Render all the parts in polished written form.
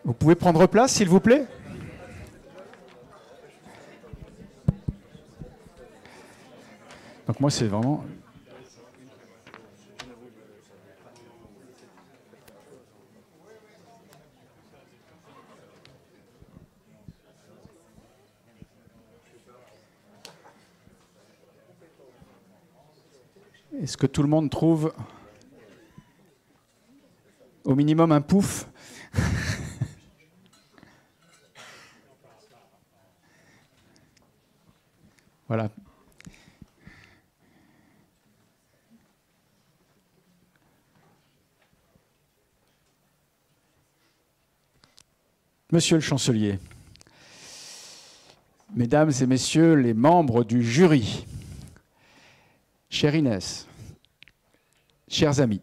Vous pouvez prendre place, s'il vous plaît? Donc moi, c'est vraiment... Est-ce que tout le monde trouve au minimum un pouf? Voilà. Monsieur le chancelier, mesdames et messieurs les membres du jury, chère Inès, chers amis,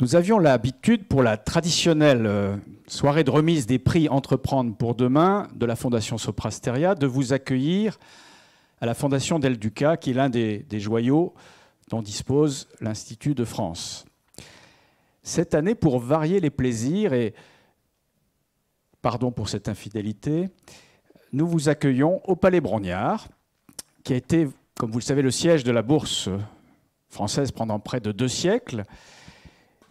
nous avions l'habitude pour la traditionnelle soirée de remise des prix Entreprendre pour demain de la Fondation Soprasteria de vous accueillir à la Fondation Del Duca, qui est l'un des joyaux dont dispose l'Institut de France. Cette année, pour varier les plaisirs et pardon pour cette infidélité, nous vous accueillons au Palais Brongniart, qui a été, comme vous le savez, le siège de la Bourse française pendant près de 2 siècles.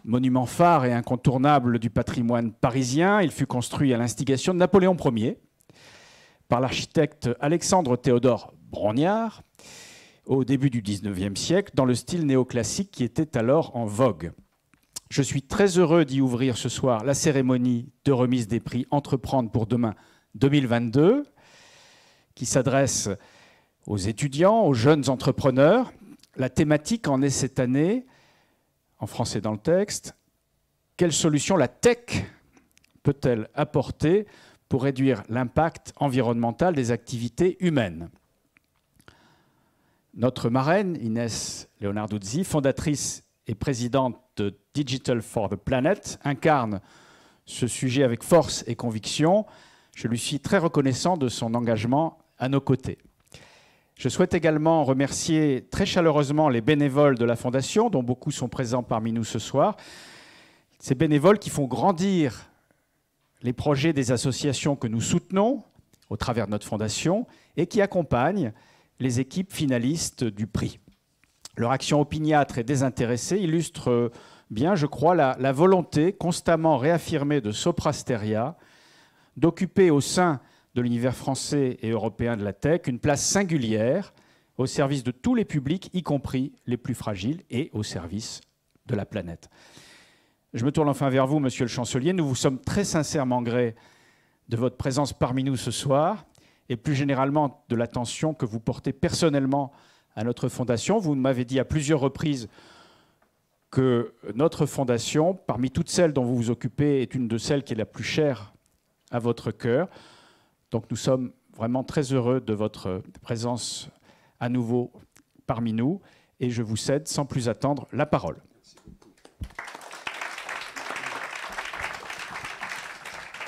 Monument phare et incontournable du patrimoine parisien, il fut construit à l'instigation de Napoléon Ier par l'architecte Alexandre Théodore Brongniart au début du XIXe siècle, dans le style néoclassique qui était alors en vogue. Je suis très heureux d'y ouvrir ce soir la cérémonie de remise des prix Entreprendre pour demain 2022, qui s'adresse aux étudiants, aux jeunes entrepreneurs. La thématique en est cette année, en français dans le texte, quelle solution la tech peut-elle apporter pour réduire l'impact environnemental des activités humaines? Notre marraine, Inès Leonarduzzi, fondatrice et présidente de Digital for the Planet, incarne ce sujet avec force et conviction. Je lui suis très reconnaissant de son engagement à nos côtés. Je souhaite également remercier très chaleureusement les bénévoles de la Fondation, dont beaucoup sont présents parmi nous ce soir. Ces bénévoles qui font grandir les projets des associations que nous soutenons au travers de notre Fondation et qui accompagnent les équipes finalistes du prix. Leur action opiniâtre et désintéressée illustre bien, je crois, la volonté constamment réaffirmée de Soprasteria d'occuper au sein de l'univers français et européen de la tech une place singulière au service de tous les publics, y compris les plus fragiles, et au service de la planète. Je me tourne enfin vers vous, monsieur le chancelier. Nous vous sommes très sincèrement grés de votre présence parmi nous ce soir et plus généralement de l'attention que vous portez personnellement à notre fondation. Vous m'avez dit à plusieurs reprises que notre fondation, parmi toutes celles dont vous vous occupez, est une de celles qui est la plus chère à votre cœur. Donc nous sommes vraiment très heureux de votre présence à nouveau parmi nous et je vous cède sans plus attendre la parole.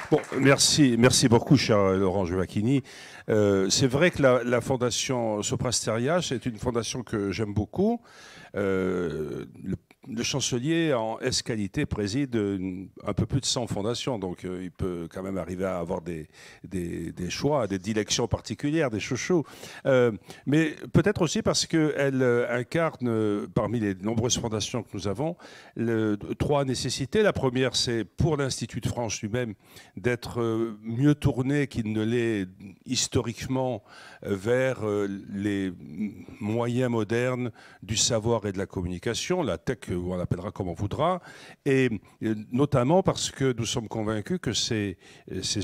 Bon, merci beaucoup, cher Laurent Giovacchini. C'est vrai que la fondation Soprasteria, c'est une fondation que j'aime beaucoup. Le chancelier, en S-qualité, préside un peu plus de 100 fondations, donc il peut quand même arriver à avoir des choix, des dilections particulières, des chouchous. Mais peut-être aussi parce qu'elle incarne, parmi les nombreuses fondations que nous avons, 3 nécessités. La première, c'est pour l'Institut de France lui-même d'être mieux tourné qu'il ne l'est historiquement vers les moyens modernes du savoir et de la communication, la tech, on l'appellera comme on voudra, et notamment parce que nous sommes convaincus que ces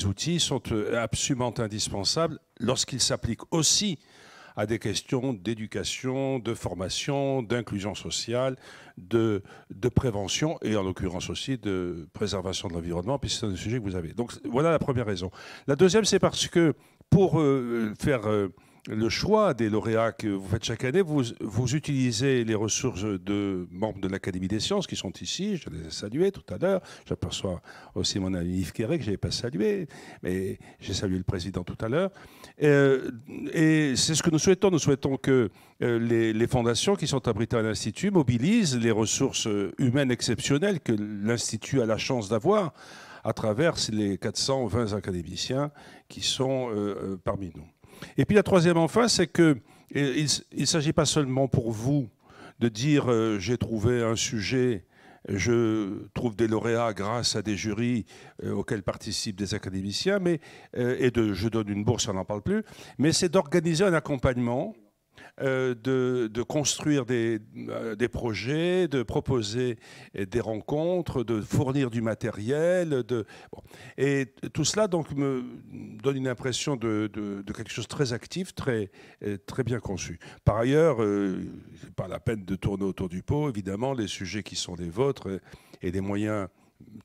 outils sont absolument indispensables lorsqu'ils s'appliquent aussi à des questions d'éducation, de formation, d'inclusion sociale, de prévention et en l'occurrence aussi de préservation de l'environnement, puisque c'est un sujet que vous avez. Donc voilà la première raison. La deuxième, c'est parce que pour faire le choix des lauréats que vous faites chaque année, vous utilisez les ressources de membres de l'Académie des sciences qui sont ici. Je les ai salués tout à l'heure. J'aperçois aussi mon ami Yves Quéré que je n'avais pas salué, mais j'ai salué le président tout à l'heure. Et c'est ce que nous souhaitons. Nous souhaitons que les fondations qui sont abritées à l'Institut mobilisent les ressources humaines exceptionnelles que l'Institut a la chance d'avoir à travers les 420 académiciens qui sont parmi nous. Et puis la troisième enfin, c'est qu'il ne s'agit pas seulement pour vous de dire j'ai trouvé un sujet, je trouve des lauréats grâce à des jurys auxquels participent des académiciens, je donne une bourse, on n'en parle plus, mais c'est d'organiser un accompagnement, de construire des projets, de proposer des rencontres, de fournir du matériel. Et tout cela donc, me donne une impression de quelque chose de très actif, très bien conçu. Par ailleurs, c'est pas la peine de tourner autour du pot, évidemment, les sujets qui sont les vôtres et les moyens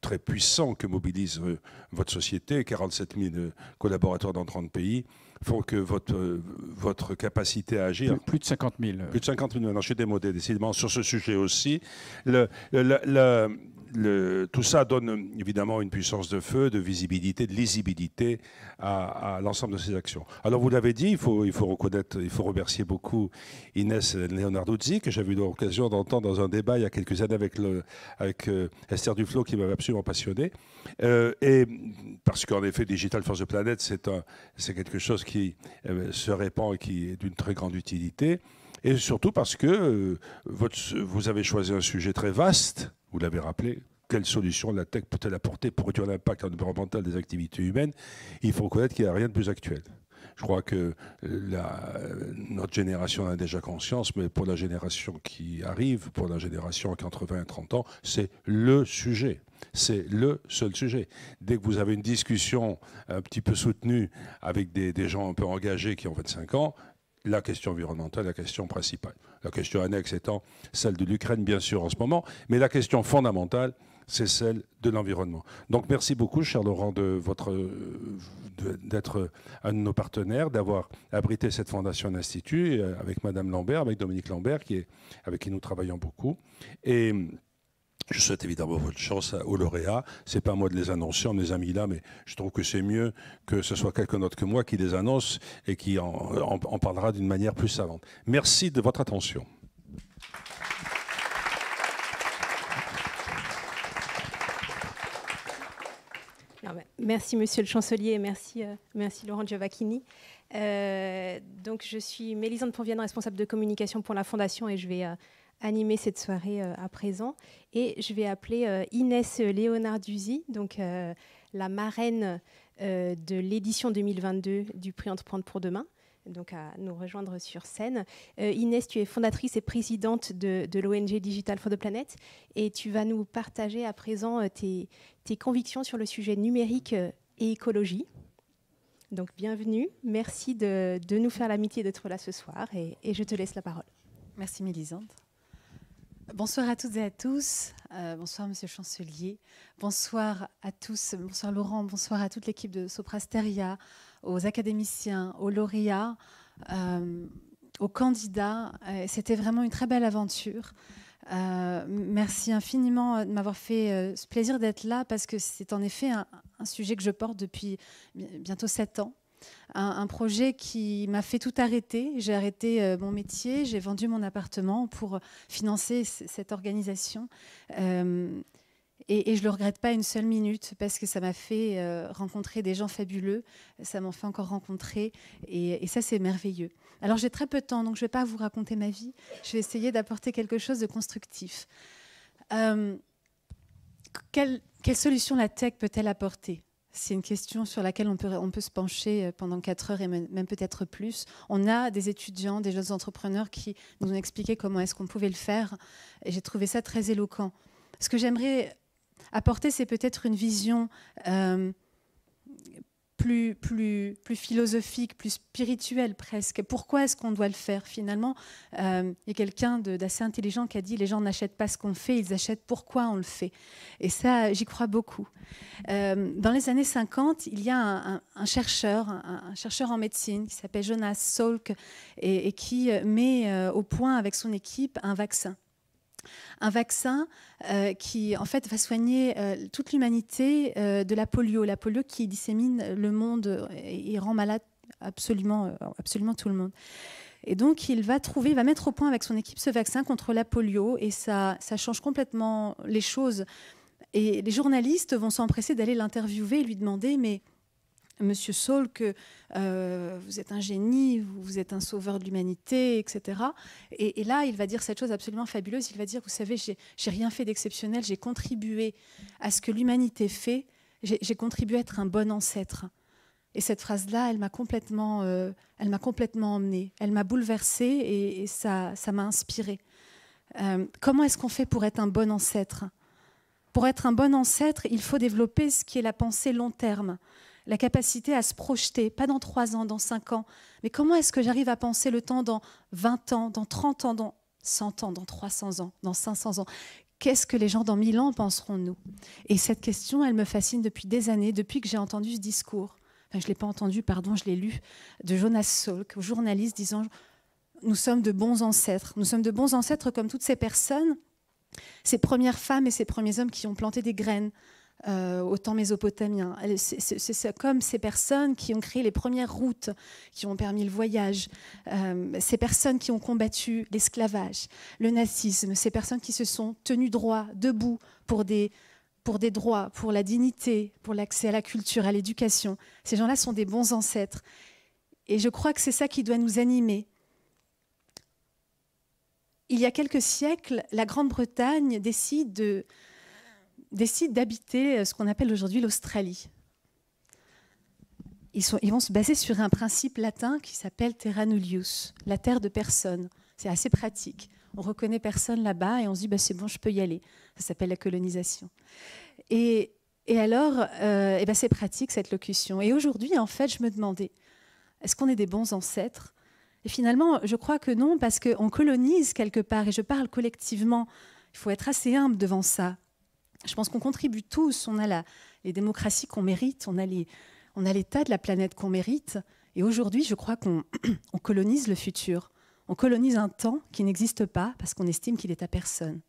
très puissants que mobilise votre société, 47 000 collaborateurs dans 30 pays, font que votre capacité à agir... Plus de 50 000. Plus de 50 000, non, je suis démodé décidément sur ce sujet aussi. Tout ça donne évidemment une puissance de feu, de visibilité, de lisibilité à l'ensemble de ces actions. Alors vous l'avez dit, il faut reconnaître, il faut remercier beaucoup Inès Leonarduzzi, que j'avais eu l'occasion d'entendre dans un débat il y a quelques années avec Esther Duflo, qui m'avait absolument passionné. Et parce qu'en effet, Digital for the Planet, c'est quelque chose qui se répand et qui est d'une très grande utilité. Et surtout parce que vous avez choisi un sujet très vaste, vous l'avez rappelé. Quelle solution la tech peut-elle apporter pour réduire l'impact environnemental des activités humaines? Il faut reconnaître qu'il n'y a rien de plus actuel. Je crois que notre génération en a déjà conscience, mais pour la génération qui arrive, pour la génération qui a entre 20 et 30 ans, c'est le sujet. C'est le seul sujet. Dès que vous avez une discussion un petit peu soutenue avec des gens un peu engagés qui ont 25 ans, la question environnementale est la question principale. La question annexe étant celle de l'Ukraine, bien sûr, en ce moment, mais la question fondamentale, c'est celle de l'environnement. Donc merci beaucoup, cher Laurent, d'être un de nos partenaires, d'avoir abrité cette fondation d'Institut avec Madame Lambert, avec Dominique Lambert, avec qui nous travaillons beaucoup. Et je souhaite évidemment votre chance aux lauréats. Ce n'est pas à moi de les annoncer, on les a mis là, mais je trouve que c'est mieux que ce soit quelqu'un d'autre que moi qui les annonce et qui en parlera d'une manière plus savante. Merci de votre attention. Merci Monsieur le Chancelier, merci Laurent Giovacchini. Donc je suis Mélisande Ponvienne, responsable de communication pour la Fondation, et je vais animer cette soirée à présent. Et je vais appeler Inès Leonarduzzi, donc la marraine de l'édition 2022 du prix Entreprendre pour demain, donc à nous rejoindre sur scène. Inès, tu es fondatrice et présidente de l'ONG Digital for the Planet, et tu vas nous partager à présent tes convictions sur le sujet numérique et écologie. Donc bienvenue, merci de nous faire l'amitié d'être là ce soir, et je te laisse la parole. Merci Mélisande. Bonsoir à toutes et à tous. Bonsoir Monsieur le Chancelier. Bonsoir à tous. Bonsoir Laurent. Bonsoir à toute l'équipe de Soprasteria, aux académiciens, aux lauréats, aux candidats. C'était vraiment une très belle aventure. Merci infiniment de m'avoir fait ce plaisir d'être là, parce que c'est en effet un sujet que je porte depuis bientôt 7 ans. Un projet qui m'a fait tout arrêter. J'ai arrêté mon métier, j'ai vendu mon appartement pour financer cette organisation. Et je ne le regrette pas une seule minute, parce que ça m'a fait rencontrer des gens fabuleux, ça m'en fait encore rencontrer, et ça c'est merveilleux. Alors j'ai très peu de temps, donc je ne vais pas vous raconter ma vie, je vais essayer d'apporter quelque chose de constructif. Quelle solution la tech peut-elle apporter ? C'est une question sur laquelle on peut se pencher pendant 4 heures et même peut-être plus. On a des étudiants, des jeunes entrepreneurs qui nous ont expliqué comment est-ce qu'on pouvait le faire, et j'ai trouvé ça très éloquent. Ce que j'aimerais apporter, c'est peut-être une vision plus philosophique, plus spirituel presque. Pourquoi est-ce qu'on doit le faire finalement? Il y a quelqu'un d'assez intelligent qui a dit « Les gens n'achètent pas ce qu'on fait, ils achètent pourquoi on le fait ». Et ça, j'y crois beaucoup. Dans les années 50, il y a un chercheur en médecine qui s'appelle Jonas Salk et qui met au point avec son équipe un vaccin. Un vaccin qui, en fait, va soigner toute l'humanité de la polio. La polio qui dissémine le monde et rend malade absolument tout le monde. Et donc, il va mettre au point avec son équipe ce vaccin contre la polio et ça change complètement les choses. Et les journalistes vont s'empresser d'aller l'interviewer et lui demander « Mais Monsieur Salk, vous êtes un génie, vous êtes un sauveur de l'humanité, etc. » Et là, il va dire cette chose absolument fabuleuse. Il va dire, vous savez, j'ai rien fait d'exceptionnel, j'ai contribué à ce que l'humanité fait, j'ai contribué à être un bon ancêtre. Et cette phrase-là, elle m'a complètement emmenée, elle m'a bouleversée et ça m'a inspirée. Comment est-ce qu'on fait pour être un bon ancêtre? Pour être un bon ancêtre, il faut développer ce qui est la pensée long terme. La capacité à se projeter, pas dans 3 ans, dans 5 ans, mais comment est-ce que j'arrive à penser le temps dans 20 ans, dans 30 ans, dans 100 ans, dans 300 ans, dans 500 ans? Qu'est-ce que les gens dans 1000 ans penseront de nous? Et cette question, elle me fascine depuis des années, depuis que j'ai entendu ce discours. Enfin, je ne l'ai pas entendu, pardon, je l'ai lu, de Jonas Salk, journaliste, disant « Nous sommes de bons ancêtres. Nous sommes de bons ancêtres comme toutes ces personnes, ces premières femmes et ces premiers hommes qui ont planté des graines, au temps mésopotamien. C'est comme ces personnes qui ont créé les premières routes, qui ont permis le voyage, ces personnes qui ont combattu l'esclavage, le nazisme, ces personnes qui se sont tenues droit, debout pour des droits, pour la dignité, pour l'accès à la culture, à l'éducation. Ces gens-là sont des bons ancêtres. Et je crois que c'est ça qui doit nous animer. Il y a quelques siècles, la Grande-Bretagne décide d'habiter ce qu'on appelle aujourd'hui l'Australie. Ils vont se baser sur un principe latin qui s'appelle terra nullius, la terre de personne. C'est assez pratique. On reconnaît personne là-bas et on se dit c'est bon, je peux y aller. Ça s'appelle la colonisation. Et alors, c'est pratique cette locution. Et aujourd'hui, en fait, je me demandais, est-ce qu'on est des bons ancêtres? Et finalement, je crois que non, parce qu'on colonise quelque part, et je parle collectivement. Il faut être assez humble devant ça. Je pense qu'on contribue tous, on a les démocraties qu'on mérite, on a l'état de la planète qu'on mérite. Et aujourd'hui, je crois qu'on colonise le futur. On colonise un temps qui n'existe pas parce qu'on estime qu'il est à personne.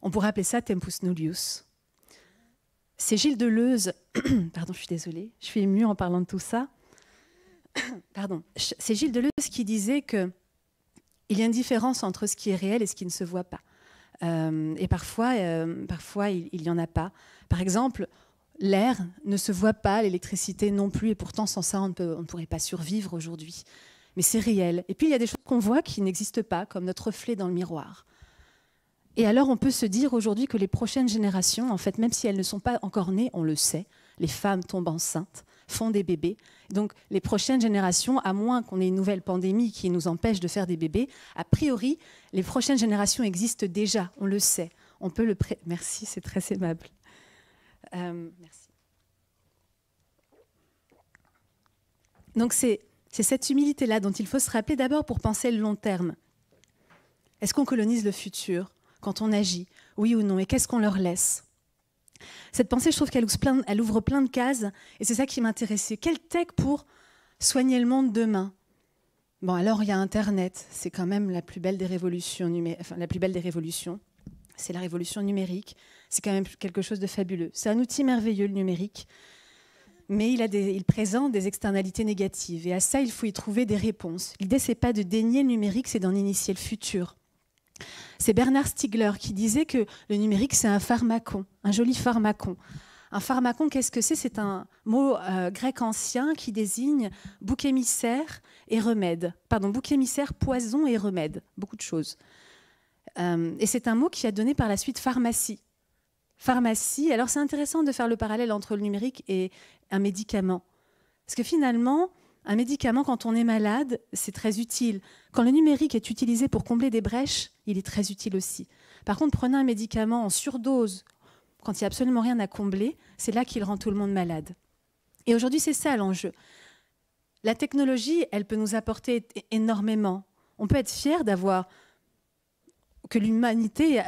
On pourrait appeler ça tempus nullius. C'est Gilles Deleuze, pardon, je suis désolée, je suis émue en parlant de tout ça. Pardon, c'est Gilles Deleuze qui disait qu'il y a une différence entre ce qui est réel et ce qui ne se voit pas. Et parfois il n'y en a pas. Par exemple, l'air ne se voit pas, l'électricité non plus, et pourtant sans ça, on ne pourrait pas survivre aujourd'hui. Mais c'est réel. Et puis il y a des choses qu'on voit qui n'existent pas, comme notre reflet dans le miroir. Et alors on peut se dire aujourd'hui que les prochaines générations, en fait, même si elles ne sont pas encore nées, on le sait, les femmes tombent enceintes, font des bébés. Donc les prochaines générations, à moins qu'on ait une nouvelle pandémie qui nous empêche de faire des bébés, a priori, les prochaines générations existent déjà, on le sait. On peut le Merci, c'est très aimable. Merci. Donc c'est cette humilité-là dont il faut se rappeler d'abord pour penser le long terme. Est-ce qu'on colonise le futur quand on agit? Oui ou non? Et qu'est-ce qu'on leur laisse? Cette pensée, je trouve qu'elle ouvre plein de cases, et c'est ça qui m'intéressait. Quelle tech pour soigner le monde demain? Bon, alors il y a Internet, c'est quand même la plus belle des révolutions. La plus belle des révolutions, c'est la révolution numérique. C'est quand même quelque chose de fabuleux. C'est un outil merveilleux, le numérique, mais il présente des externalités négatives, et à ça, il faut y trouver des réponses. L'idée, c'est pas de dénier le numérique, c'est d'en initier le futur. C'est Bernard Stiegler qui disait que le numérique, c'est un pharmacon, un joli pharmacon. Un pharmacon, qu'est-ce que c'est? C'est un mot grec ancien qui désigne bouc émissaire et remède. Pardon, bouc émissaire, poison et remède. Beaucoup de choses. Et c'est un mot qui a donné par la suite pharmacie. Pharmacie, alors c'est intéressant de faire le parallèle entre le numérique et un médicament. Parce que finalement, un médicament, quand on est malade, c'est très utile. Quand le numérique est utilisé pour combler des brèches, il est très utile aussi. Par contre, prenez un médicament en surdose, quand il n'y a absolument rien à combler, c'est là qu'il rend tout le monde malade. Et aujourd'hui, c'est ça l'enjeu. La technologie, elle peut nous apporter énormément. On peut être fier d'avoir que l'humanité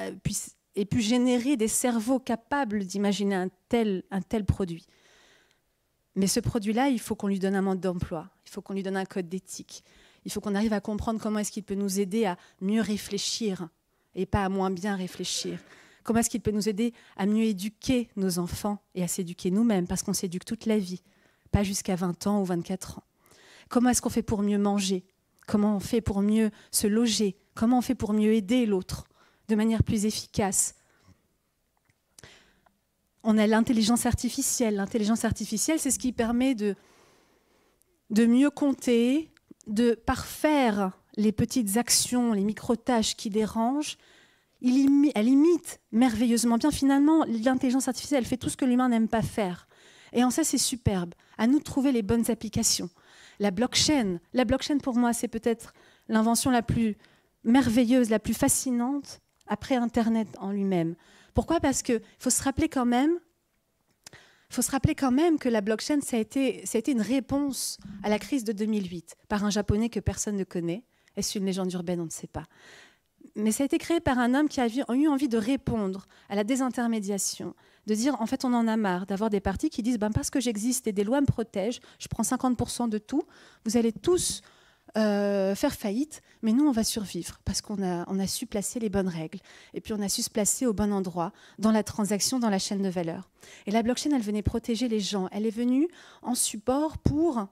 ait pu générer des cerveaux capables d'imaginer un tel produit. Mais ce produit-là, il faut qu'on lui donne un mode d'emploi, il faut qu'on lui donne un code d'éthique, il faut qu'on arrive à comprendre comment est-ce qu'il peut nous aider à mieux réfléchir et pas à moins bien réfléchir. Comment est-ce qu'il peut nous aider à mieux éduquer nos enfants et à s'éduquer nous-mêmes, parce qu'on s'éduque toute la vie, pas jusqu'à 20 ans ou 24 ans. Comment est-ce qu'on fait pour mieux manger? Comment on fait pour mieux se loger? Comment on fait pour mieux aider l'autre de manière plus efficace? On a l'intelligence artificielle. L'intelligence artificielle, c'est ce qui permet de mieux compter, de parfaire les petites actions, les micro-tâches qui dérangent. Elle imite merveilleusement bien. Finalement, l'intelligence artificielle, elle fait tout ce que l'humain n'aime pas faire. Et en ça, c'est superbe. À nous de trouver les bonnes applications. La blockchain pour moi, c'est peut-être l'invention la plus merveilleuse, la plus fascinante après Internet en lui-même. Pourquoi? Parce qu'il faut se rappeler quand même que la blockchain, ça a été une réponse à la crise de 2008 par un Japonais que personne ne connaît. Est-ce une légende urbaine? On ne sait pas. Mais ça a été créé par un homme qui a eu envie de répondre à la désintermédiation, de dire en fait on en a marre d'avoir des partis qui disent parce que j'existe et des lois me protègent, je prends 50% de tout, vous allez tous faire faillite, mais nous on va survivre parce qu'on a su placer les bonnes règles et puis on a su se placer au bon endroit dans la transaction, dans la chaîne de valeur. Et la blockchain, elle venait protéger les gens, elle est venue en support pour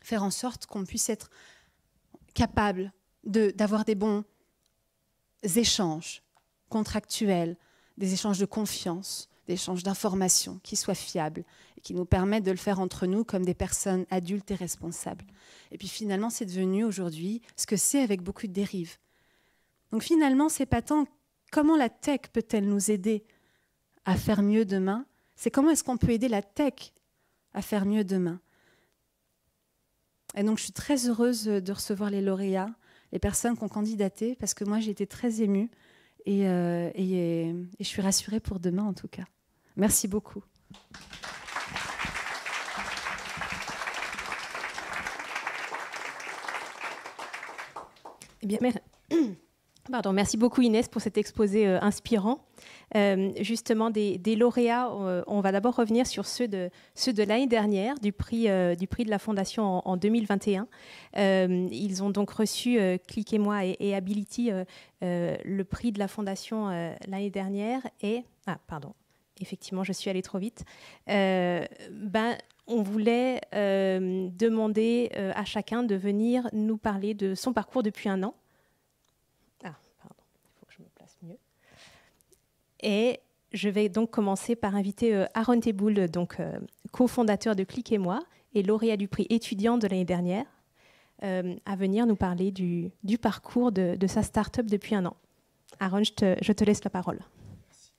faire en sorte qu'on puisse être capable d'avoir des bons échanges contractuels, des échanges de confiance, des échanges d'informations qui soient fiables et qui nous permettent de le faire entre nous comme des personnes adultes et responsables. Et puis finalement, c'est devenu aujourd'hui ce que c'est avec beaucoup de dérives. Donc finalement, c'est pas tant comment la tech peut-elle nous aider à faire mieux demain, c'est comment est-ce qu'on peut aider la tech à faire mieux demain. Et donc je suis très heureuse de recevoir les lauréats, les personnes qui ont candidaté, parce que moi j'ai été très émue et je suis rassurée pour demain en tout cas. Merci beaucoup. Eh bien, merci beaucoup Inès pour cet exposé inspirant. Justement, des lauréats, on va d'abord revenir sur ceux de l'année dernière, du prix de la Fondation en 2021. Ils ont donc reçu, Cliquez-moi et Ability, le prix de la Fondation l'année dernière. Et, effectivement, je suis allée trop vite. On voulait demander à chacun de venir nous parler de son parcours depuis un an. Et je vais donc commencer par inviter Aaron Teboul, cofondateur de Cliquez-moi et lauréat du prix étudiant de l'année dernière, à venir nous parler du parcours de sa start-up depuis un an. Aaron, je te laisse la parole. Merci.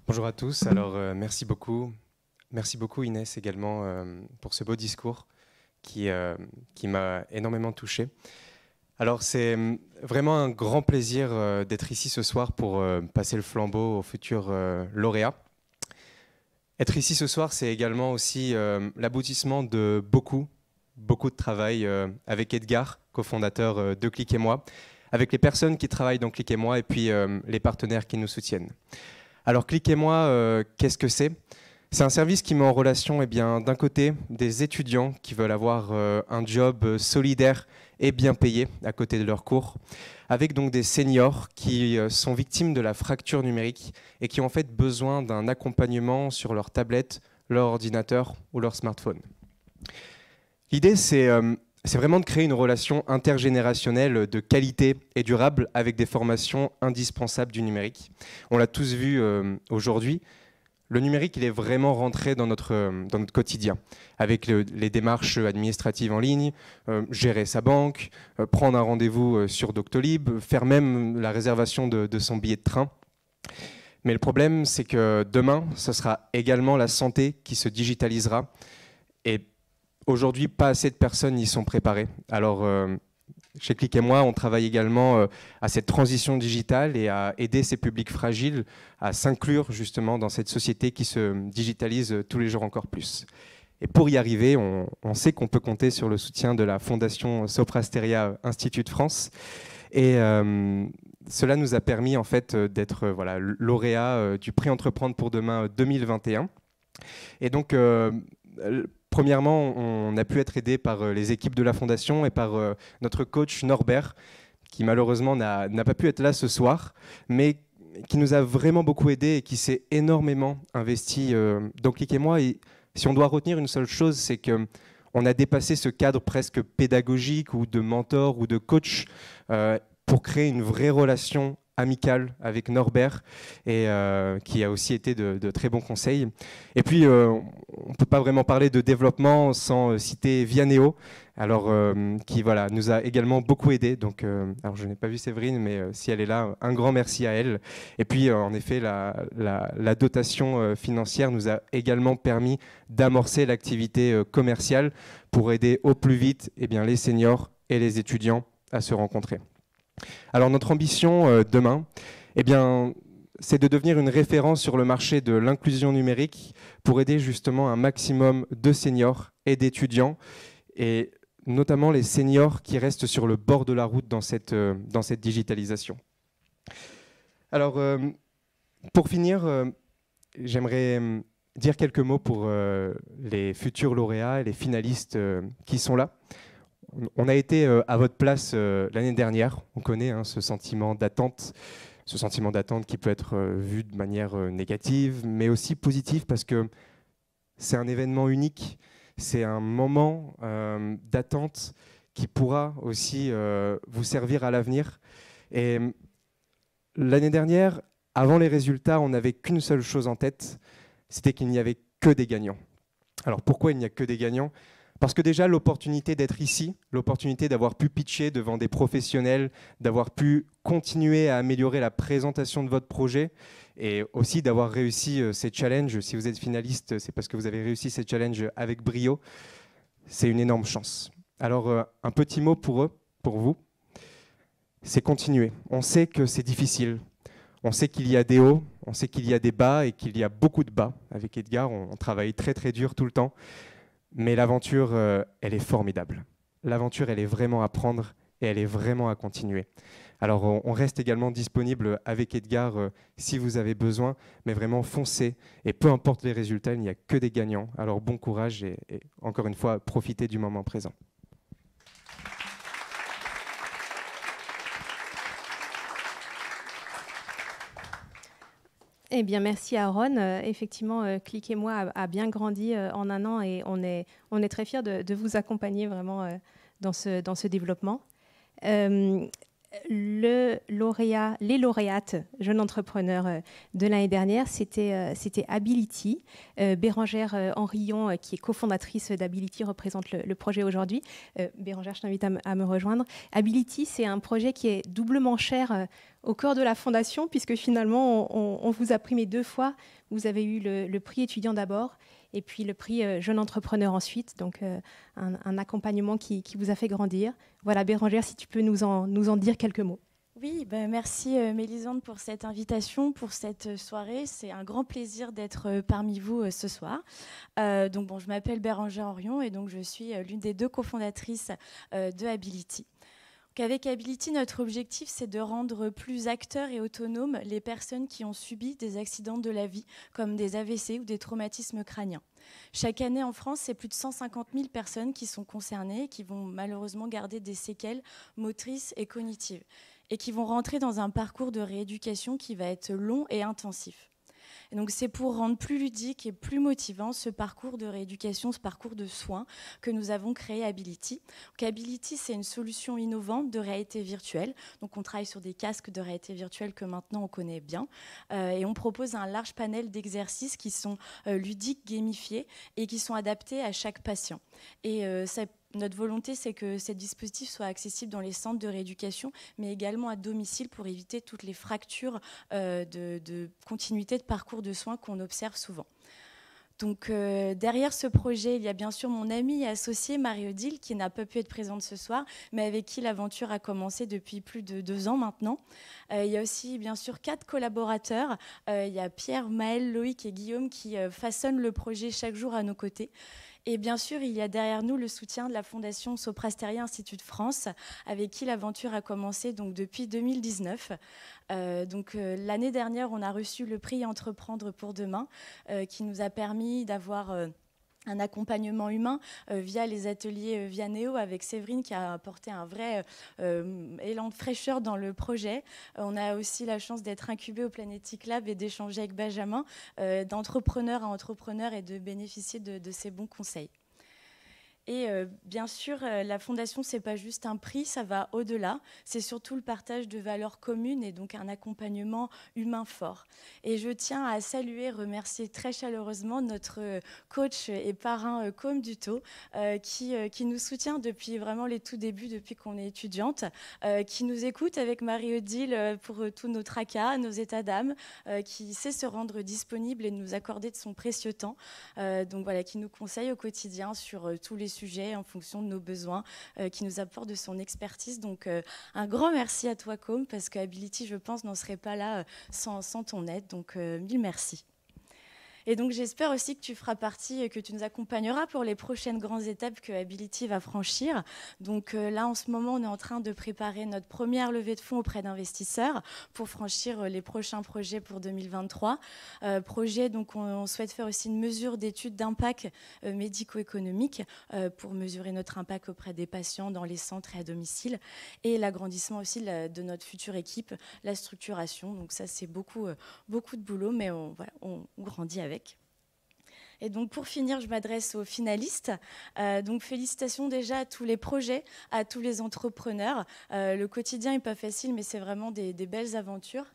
Bonjour à tous. Alors, merci beaucoup. Merci beaucoup Inès également pour ce beau discours qui m'a énormément touché. Alors c'est vraiment un grand plaisir d'être ici ce soir pour passer le flambeau aux futurs lauréats. Être ici ce soir, c'est également aussi l'aboutissement de beaucoup de travail avec Edgar, cofondateur de Cliquez-moi, avec les personnes qui travaillent dans Cliquez-moi et puis les partenaires qui nous soutiennent. Alors Cliquez-moi, qu'est-ce que c'est ? C'est un service qui met en relation d'un côté des étudiants qui veulent avoir un job solidaire et bien payé à côté de leurs cours, avec donc des seniors qui sont victimes de la fracture numérique et qui ont en fait besoin d'un accompagnement sur leur tablette, leur ordinateur ou leur smartphone. L'idée, c'est vraiment de créer une relation intergénérationnelle de qualité et durable avec des formations indispensables du numérique. On l'a tous vu aujourd'hui. Le numérique, il est vraiment rentré dans notre quotidien, avec les démarches administratives en ligne, gérer sa banque, prendre un rendez-vous sur Doctolib, faire même la réservation de son billet de train. Mais le problème, c'est que demain, ce sera également la santé qui se digitalisera. Et aujourd'hui, pas assez de personnes y sont préparées. Alors, chez Click et moi, on travaille également à cette transition digitale et à aider ces publics fragiles à s'inclure justement dans cette société qui se digitalise tous les jours encore plus. Et pour y arriver, on sait qu'on peut compter sur le soutien de la Fondation Sopra Steria Institut de France. Et cela nous a permis en fait d'être lauréat du prix Entreprendre pour demain 2021. Et donc, premièrement, on a pu être aidé par les équipes de la Fondation et par notre coach Norbert, qui malheureusement n'a pas pu être là ce soir, mais qui nous a vraiment beaucoup aidé et qui s'est énormément investi dans Click et moi. Et si on doit retenir une seule chose, c'est qu'on a dépassé ce cadre presque pédagogique ou de mentor ou de coach pour créer une vraie relation amicale avec Norbert et qui a aussi été de très bons conseils. Et puis, on ne peut pas vraiment parler de développement sans citer Vianeo, alors, qui nous a également beaucoup aidé. Donc, alors je n'ai pas vu Séverine, mais si elle est là, un grand merci à elle. Et puis, en effet, la dotation financière nous a également permis d'amorcer l'activité commerciale pour aider au plus vite les seniors et les étudiants à se rencontrer. Alors notre ambition demain, c'est de devenir une référence sur le marché de l'inclusion numérique pour aider justement un maximum de seniors et d'étudiants, et notamment les seniors qui restent sur le bord de la route dans cette digitalisation. Alors pour finir, j'aimerais dire quelques mots pour les futurs lauréats et les finalistes qui sont là. On a été à votre place l'année dernière. On connaît ce sentiment d'attente qui peut être vu de manière négative, mais aussi positive parce que c'est un événement unique. C'est un moment d'attente qui pourra aussi vous servir à l'avenir. Et l'année dernière, avant les résultats, on n'avait qu'une seule chose en tête, c'était qu'il n'y avait que des gagnants. Alors pourquoi il n'y a que des gagnants ? Parce que déjà, l'opportunité d'être ici, l'opportunité d'avoir pu pitcher devant des professionnels, d'avoir pu continuer à améliorer la présentation de votre projet et aussi d'avoir réussi ces challenges. Si vous êtes finaliste, c'est parce que vous avez réussi ces challenges avec brio. C'est une énorme chance. Alors, un petit mot pour eux, pour vous, c'est continuer. On sait que c'est difficile. On sait qu'il y a des hauts, on sait qu'il y a des bas et qu'il y a beaucoup de bas. Avec Edgar, on travaille très très dur tout le temps. Mais l'aventure, elle est formidable. L'aventure, elle est vraiment à prendre et elle est vraiment à continuer. Alors, on reste également disponible avec Edgar si vous avez besoin, mais vraiment foncez. Et peu importe les résultats, il n'y a que des gagnants. Alors, bon courage et encore une fois, profitez du moment présent. Eh bien, merci Aaron. Effectivement, Click et moi a bien grandi en un an et on est très fiers de vous accompagner vraiment dans ce développement. Les lauréates jeunes entrepreneurs de l'année dernière, c'était Ability. Bérangère Henrion, qui est cofondatrice d'Ability, représente le projet aujourd'hui. Bérangère, je t'invite à me rejoindre. Ability, c'est un projet qui est doublement cher au cœur de la fondation, puisque finalement, on vous a primé 2 fois. Vous avez eu le prix étudiant d'abord, et puis le prix jeune entrepreneur ensuite, donc un accompagnement qui vous a fait grandir. Voilà, Bérangère, si tu peux nous en dire quelques mots. Oui, merci Mélisande pour cette invitation, pour cette soirée. C'est un grand plaisir d'être parmi vous ce soir. Je m'appelle Bérangère Henrion et donc je suis l'une des 2 cofondatrices de Ability. Avec Ability, notre objectif, c'est de rendre plus acteurs et autonomes les personnes qui ont subi des accidents de la vie, comme des AVC ou des traumatismes crâniens. Chaque année en France, c'est plus de 150 000 personnes qui sont concernées, qui vont malheureusement garder des séquelles motrices et cognitives, et qui vont rentrer dans un parcours de rééducation qui va être long et intensif. Et donc c'est pour rendre plus ludique et plus motivant ce parcours de rééducation, ce parcours de soins que nous avons créé Ability. Donc Ability, c'est une solution innovante de réalité virtuelle. Donc on travaille sur des casques de réalité virtuelle que maintenant on connaît bien. Et on propose un large panel d'exercices qui sont ludiques, gamifiés et qui sont adaptés à chaque patient. Et notre volonté, c'est que ces dispositifs soient accessibles dans les centres de rééducation, mais également à domicile pour éviter toutes les fractures de continuité de parcours de soins qu'on observe souvent. Donc derrière ce projet, il y a bien sûr mon amie et associée Marie-Odile qui n'a pas pu être présente ce soir, mais avec qui l'aventure a commencé depuis plus de 2 ans maintenant. Il y a aussi bien sûr 4 collaborateurs. Il y a Pierre, Maël, Loïc et Guillaume qui façonnent le projet chaque jour à nos côtés. Et bien sûr, il y a derrière nous le soutien de la Fondation Soprasteria Institut de France, avec qui l'aventure a commencé donc, depuis 2019. L'année dernière, on a reçu le prix Entreprendre pour demain, qui nous a permis d'avoir un accompagnement humain via les ateliers Vianéo avec Séverine qui a apporté un vrai élan de fraîcheur dans le projet. On a aussi la chance d'être incubé au Planetic Lab et d'échanger avec Benjamin, d'entrepreneur à entrepreneur et de bénéficier de ses bons conseils. Et bien sûr, la Fondation, ce n'est pas juste un prix, ça va au-delà. C'est surtout le partage de valeurs communes et donc un accompagnement humain fort. Et je tiens à saluer, remercier très chaleureusement notre coach et parrain Com Duto, qui nous soutient depuis vraiment les tout débuts, depuis qu'on est étudiante, qui nous écoute avec Marie-Odile pour tous nos tracas, nos états d'âme, qui sait se rendre disponible et nous accorder de son précieux temps. Donc voilà, qui nous conseille au quotidien sur tous les sujets en fonction de nos besoins, qui nous apporte de son expertise. Donc un grand merci à toi Com, parce que Ability, je pense, n'en serait pas là sans ton aide. Donc mille merci. Et donc j'espère aussi que tu feras partie, que tu nous accompagneras pour les prochaines grandes étapes que Ability va franchir. Donc là, en ce moment, on est en train de préparer notre première levée de fonds auprès d'investisseurs pour franchir les prochains projets pour 2023. Projet, donc on souhaite faire aussi une mesure d'étude d'impact médico-économique pour mesurer notre impact auprès des patients dans les centres et à domicile. Et l'agrandissement aussi de notre future équipe, la structuration. Donc ça, c'est beaucoup de boulot, mais on grandit avec. Et donc pour finir, je m'adresse aux finalistes. Donc félicitations déjà à tous les projets, à tous les entrepreneurs. Le quotidien n'est pas facile, mais c'est vraiment des belles aventures.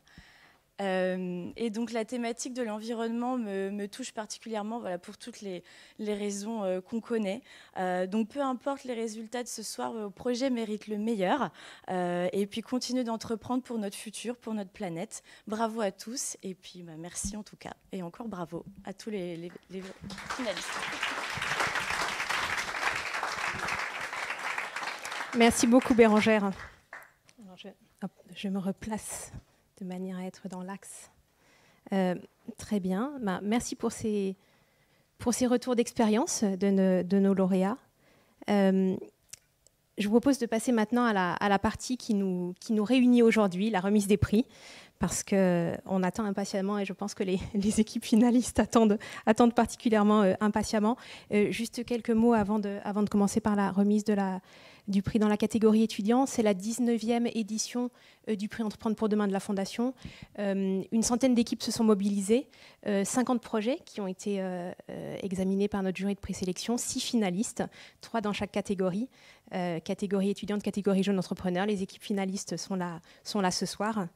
Et donc la thématique de l'environnement me touche particulièrement, voilà, pour toutes les raisons qu'on connaît. Donc peu importe les résultats de ce soir, le projet mérite le meilleur. Et puis continuer d'entreprendre pour notre futur, pour notre planète. Bravo à tous et puis merci en tout cas. Et encore bravo à tous les finalistes. Merci beaucoup Bérangère. Alors je me replace de manière à être dans l'axe. Très bien. Merci pour ces retours d'expérience de nos lauréats. Je vous propose de passer maintenant à la partie qui nous réunit aujourd'hui, la remise des prix, parce qu'on attend impatiemment, et je pense que les équipes finalistes attendent particulièrement impatiemment. Juste quelques mots avant de commencer par la remise du prix dans la catégorie étudiant. C'est la 19e édition du prix Entreprendre pour demain de la Fondation. Une centaine d'équipes se sont mobilisées, 50 projets qui ont été examinés par notre jury de présélection, 6 finalistes, 3 dans chaque catégorie. Catégorie étudiante, catégorie jeune entrepreneur. Les équipes finalistes sont là ce soir.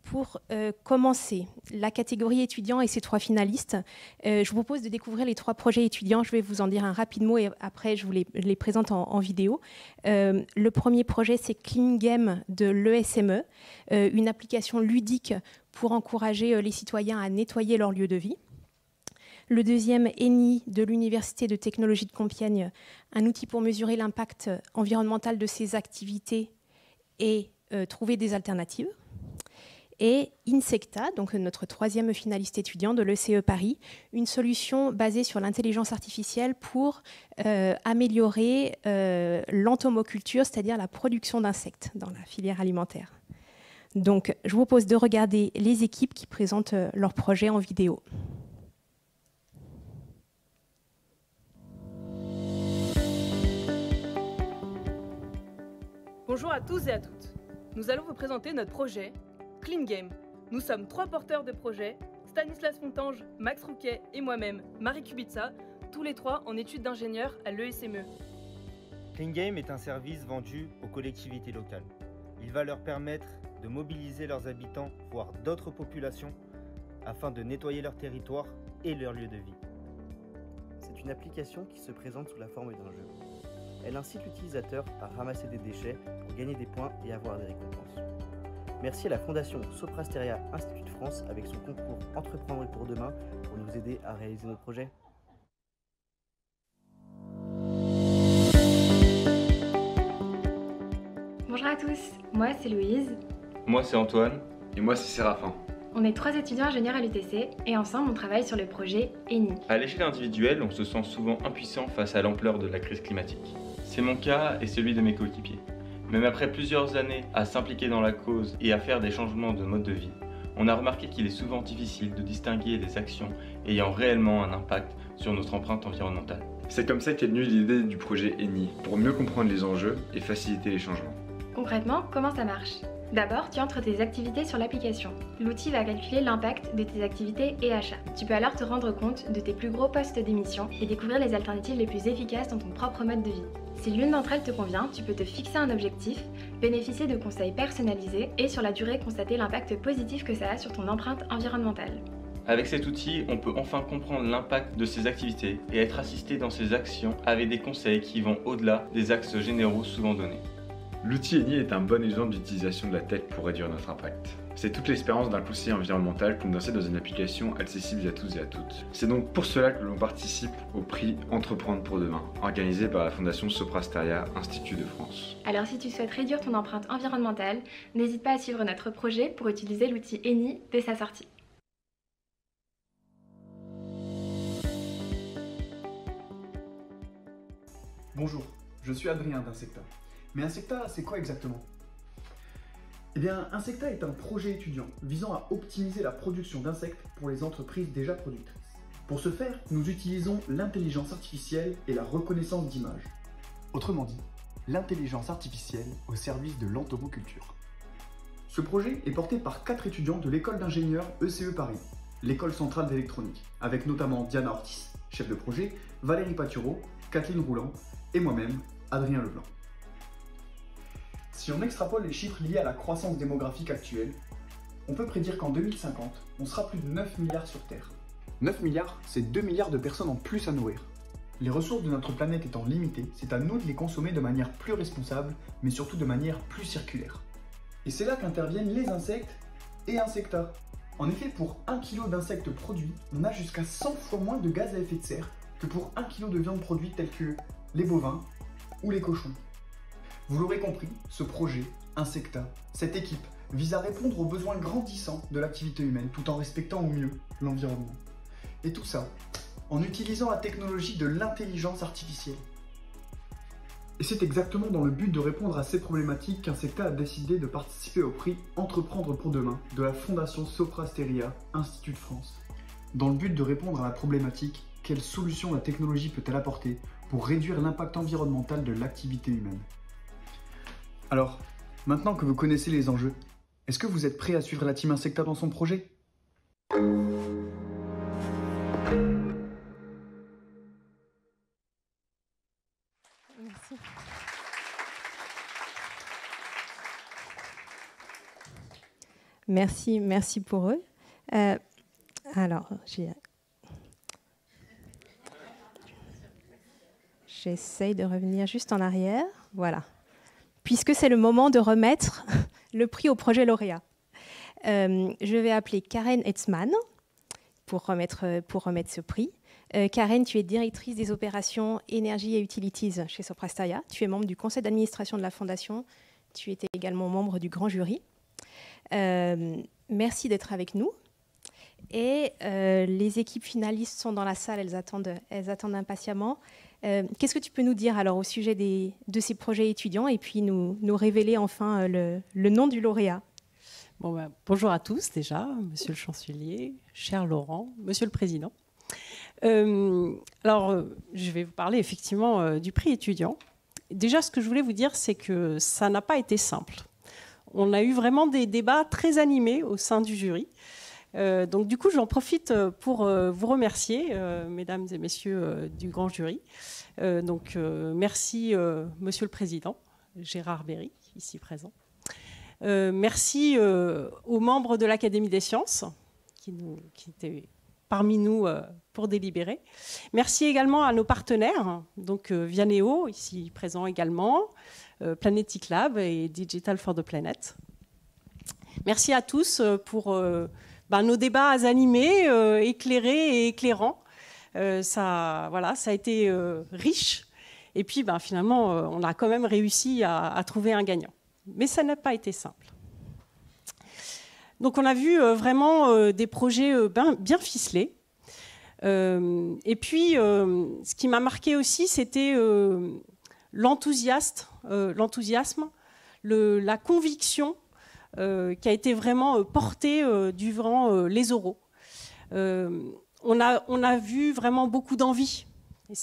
Pour commencer, la catégorie étudiant et ses 3 finalistes, je vous propose de découvrir les 3 projets étudiants. Je vais vous en dire un rapide mot et après je vous les présente en vidéo. Le premier projet, c'est Clean Game de l'ESME, une application ludique pour encourager les citoyens à nettoyer leur lieu de vie. Le deuxième, ENI de l'Université de technologie de Compiègne, un outil pour mesurer l'impact environnemental de ses activités et trouver des alternatives. Et Insecta, donc notre 3e finaliste étudiant de l'ECE Paris, une solution basée sur l'intelligence artificielle pour améliorer l'entomoculture, c'est-à-dire la production d'insectes dans la filière alimentaire. Donc, je vous propose de regarder les équipes qui présentent leurs projets en vidéo. Bonjour à tous et à toutes. Nous allons vous présenter notre projet Clean Game. Nous sommes 3 porteurs de projet, Stanislas Fontange, Max Rouquet et moi-même, Marie Kubica, tous les 3 en études d'ingénieur à l'ESME. Clean Game est un service vendu aux collectivités locales. Il va leur permettre de mobiliser leurs habitants, voire d'autres populations, afin de nettoyer leur territoire et leur lieu de vie. C'est une application qui se présente sous la forme d'un jeu. Elle incite l'utilisateur à ramasser des déchets pour gagner des points et avoir des récompenses. Merci à la Fondation Soprasteria Institut de France avec son concours Entreprendre pour demain pour nous aider à réaliser nos projets. Bonjour à tous, moi c'est Louise. Moi c'est Antoine. Et moi c'est Séraphin. On est 3 étudiants ingénieurs à l'UTC et ensemble on travaille sur le projet ENI. À l'échelle individuelle, on se sent souvent impuissant face à l'ampleur de la crise climatique. C'est mon cas et celui de mes coéquipiers. Même après plusieurs années à s'impliquer dans la cause et à faire des changements de mode de vie, on a remarqué qu'il est souvent difficile de distinguer des actions ayant réellement un impact sur notre empreinte environnementale. C'est comme ça qu'est venue l'idée du projet ENI, pour mieux comprendre les enjeux et faciliter les changements. Concrètement, comment ça marche ? D'abord, tu entres tes activités sur l'application. L'outil va calculer l'impact de tes activités et achats. Tu peux alors te rendre compte de tes plus gros postes d'émission et découvrir les alternatives les plus efficaces dans ton propre mode de vie. Si l'une d'entre elles te convient, tu peux te fixer un objectif, bénéficier de conseils personnalisés et sur la durée constater l'impact positif que ça a sur ton empreinte environnementale. Avec cet outil, on peut enfin comprendre l'impact de ses activités et être assisté dans ses actions avec des conseils qui vont au-delà des axes généraux souvent donnés. L'outil ENI est un bon exemple d'utilisation de la tech pour réduire notre impact. C'est toute l'expérience d'un conseiller environnemental condensée dans une application accessible à tous et à toutes. C'est donc pour cela que l'on participe au prix Entreprendre pour demain, organisé par la Fondation Soprasteria Institut de France. Alors si tu souhaites réduire ton empreinte environnementale, n'hésite pas à suivre notre projet pour utiliser l'outil ENI dès sa sortie. Bonjour, je suis Adrien d'Insecta. Mais Insecta, c'est quoi exactement ? Eh bien, Insecta est un projet étudiant visant à optimiser la production d'insectes pour les entreprises déjà productrices. Pour ce faire, nous utilisons l'intelligence artificielle et la reconnaissance d'images. Autrement dit, l'intelligence artificielle au service de l'entomoculture. Ce projet est porté par 4 étudiants de l'école d'ingénieurs ECE Paris, l'école centrale d'électronique, avec notamment Diana Ortiz, chef de projet, Valérie Patureau, Kathleen Rouland et moi-même, Adrien Leblanc. Si on extrapole les chiffres liés à la croissance démographique actuelle, on peut prédire qu'en 2050, on sera plus de 9 milliards sur Terre. 9 milliards, c'est 2 milliards de personnes en plus à nourrir. Les ressources de notre planète étant limitées, c'est à nous de les consommer de manière plus responsable, mais surtout de manière plus circulaire. Et c'est là qu'interviennent les insectes et Insecta. En effet, pour 1 kg d'insectes produits, on a jusqu'à 100 fois moins de gaz à effet de serre que pour 1 kg de viande produite telle que les bovins ou les cochons. Vous l'aurez compris, ce projet, Insecta, cette équipe, vise à répondre aux besoins grandissants de l'activité humaine tout en respectant au mieux l'environnement. Et tout ça en utilisant la technologie de l'intelligence artificielle. Et c'est exactement dans le but de répondre à ces problématiques qu'Insecta a décidé de participer au prix Entreprendre pour demain de la Fondation Soprasteria Institut de France. Dans le but de répondre à la problématique « Quelle solution la technologie peut-elle apporter pour réduire l'impact environnemental de l'activité humaine ?» Alors, maintenant que vous connaissez les enjeux, est-ce que vous êtes prêt à suivre la team Insecta dans son projet ? Merci. Merci pour eux. Alors, j'essaye de revenir juste en arrière. Voilà. Puisque c'est le moment de remettre le prix au projet lauréat. Je vais appeler Karen Hetzmann pour remettre ce prix. Karen, tu es directrice des opérations énergie et utilities chez Soprasteria. Tu es membre du conseil d'administration de la Fondation. Tu étais également membre du grand jury. Merci d'être avec nous. Et les équipes finalistes sont dans la salle, elles attendent impatiemment. Qu'est-ce que tu peux nous dire alors au sujet de ces projets étudiants et puis nous révéler enfin le nom du lauréat ? Bonjour à tous déjà, monsieur le chancelier, cher Laurent, monsieur le président. Je vais vous parler effectivement du prix étudiant. Déjà, ce que je voulais vous dire, c'est que ça n'a pas été simple. On a eu vraiment des débats très animés au sein du jury. Donc du coup, j'en profite pour vous remercier, mesdames et messieurs du grand jury. Merci, monsieur le président, Gérard Berry, ici présent. Merci aux membres de l'Académie des sciences qui étaient parmi nous pour délibérer. Merci également à nos partenaires, donc Vianeo, ici présent également, Planetic Lab et Digital for the Planet. Merci à tous pour nos débats animés, éclairés et éclairants. Ça a été riche. Et puis finalement, on a quand même réussi à trouver un gagnant. Mais ça n'a pas été simple. Donc on a vu vraiment des projets bien ficelés. Et puis, ce qui m'a marqué aussi, c'était l'enthousiasme, la conviction qui a été vraiment portée durant les oraux. On a vu vraiment beaucoup d'envie. Et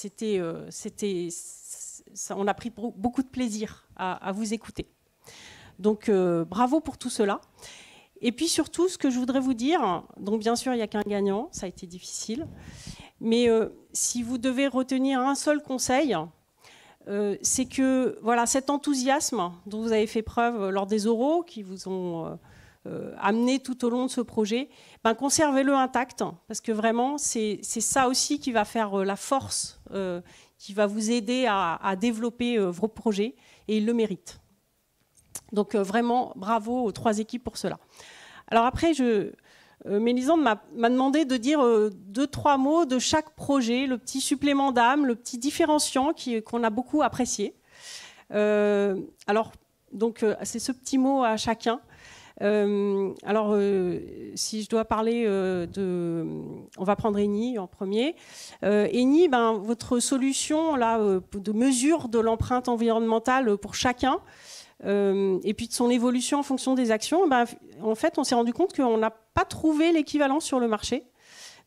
on a pris beaucoup de plaisir à vous écouter. Donc, bravo pour tout cela. Et puis surtout, ce que je voudrais vous dire, donc bien sûr, il n'y a qu'un gagnant, ça a été difficile, mais si vous devez retenir un seul conseil, c'est que voilà, cet enthousiasme dont vous avez fait preuve lors des oraux, qui vous ont amené tout au long de ce projet, conservez-le intact, parce que vraiment, c'est ça aussi qui va faire la force, qui va vous aider à développer vos projets, et il le mérite. Donc vraiment, bravo aux 3 équipes pour cela. Alors après, Mélisande m'a demandé de dire 2-3 mots de chaque projet, le petit supplément d'âme, le petit différenciant qu'on a beaucoup apprécié. Alors, donc, c'est ce petit mot à chacun. Alors, si je dois parler on va prendre Eni en premier. Eni, votre solution là, de mesure de l'empreinte environnementale pour chacun, et puis de son évolution en fonction des actions, en fait, on s'est rendu compte qu'on n'a pas trouvé l'équivalent sur le marché.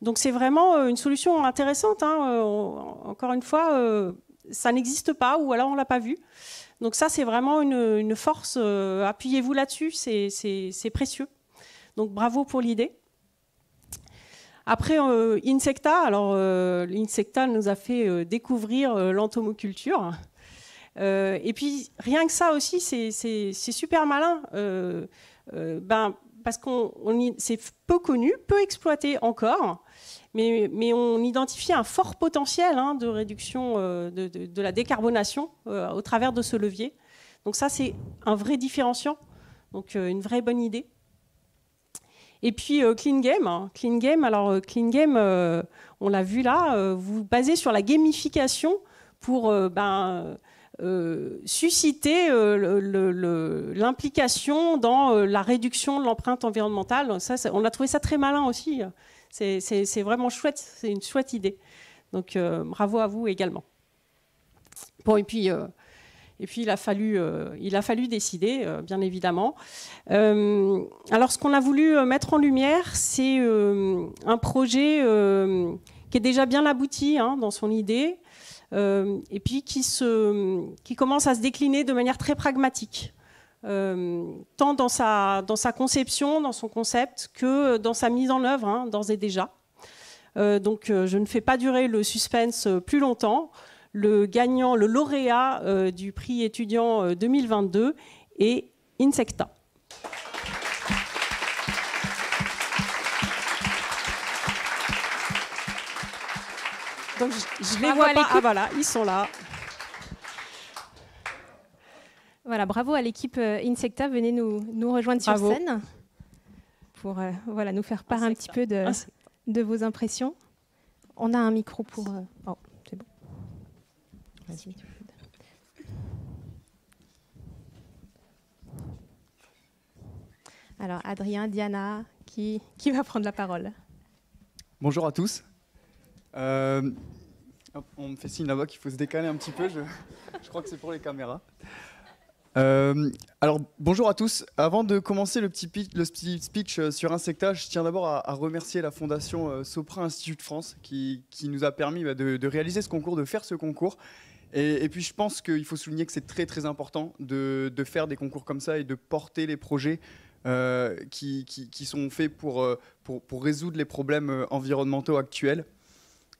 Donc c'est vraiment une solution intéressante. Encore une fois, ça n'existe pas, ou alors on ne l'a pas vu. Donc ça, c'est vraiment une force. Appuyez-vous là-dessus, c'est précieux. Donc bravo pour l'idée. Après, Insecta. Alors, Insecta nous a fait découvrir l'entomoculture. Et puis, rien que ça aussi, c'est super malin. Parce que c'est peu connu, peu exploité encore. Mais on identifie un fort potentiel de réduction de la décarbonation au travers de ce levier. Donc ça, c'est un vrai différenciant, donc une vraie bonne idée. Et puis Clean Game. Clean Game, on l'a vu là, vous basez sur la gamification pour susciter l'implication dans la réduction de l'empreinte environnementale. Ça, on a trouvé ça très malin aussi. C'est vraiment chouette, c'est une chouette idée. Donc bravo à vous également. Bon, et puis il a fallu décider, bien évidemment. Alors ce qu'on a voulu mettre en lumière, c'est un projet qui est déjà bien abouti dans son idée, et puis qui commence à se décliner de manière très pragmatique. Tant dans sa conception, dans son concept, que dans sa mise en œuvre, d'ores et déjà. Donc je ne fais pas durer le suspense plus longtemps. Le gagnant, le lauréat du prix étudiant 2022 est Insecta. Donc je les vois pas. Ah voilà, ils sont là. Voilà, bravo à l'équipe Insecta. Venez nous rejoindre sur scène pour nous faire part un petit peu de vos impressions. On a un micro pour... Oh, c'est bon. Vas-y. Alors, Adrien, Diana, qui va prendre la parole? Bonjour à tous. On me fait signe là-bas qu'il faut se décaler un petit peu. Je crois que c'est pour les caméras. Alors, bonjour à tous. Avant de commencer le petit speech sur Insecta, je tiens d'abord à remercier la fondation Sopra Institut de France qui nous a permis de réaliser ce concours, de faire ce concours. Et puis, je pense qu'il faut souligner que c'est très, très important de faire des concours comme ça et de porter les projets qui sont faits pour résoudre les problèmes environnementaux actuels.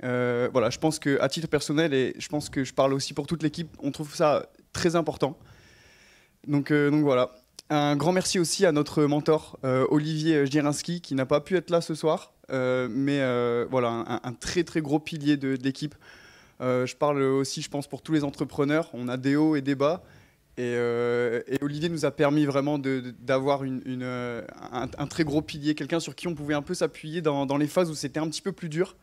Voilà, je pense qu'à titre personnel, et je pense que je parle aussi pour toute l'équipe, on trouve ça très important. Donc voilà. Un grand merci aussi à notre mentor, Olivier Gierinski, qui n'a pas pu être là ce soir, mais voilà, un très très gros pilier de l'équipe. Je parle aussi, je pense, pour tous les entrepreneurs. On a des hauts et des bas. Et Olivier nous a permis vraiment d'avoir un très gros pilier, quelqu'un sur qui on pouvait un peu s'appuyer dans les phases où c'était un petit peu plus dur.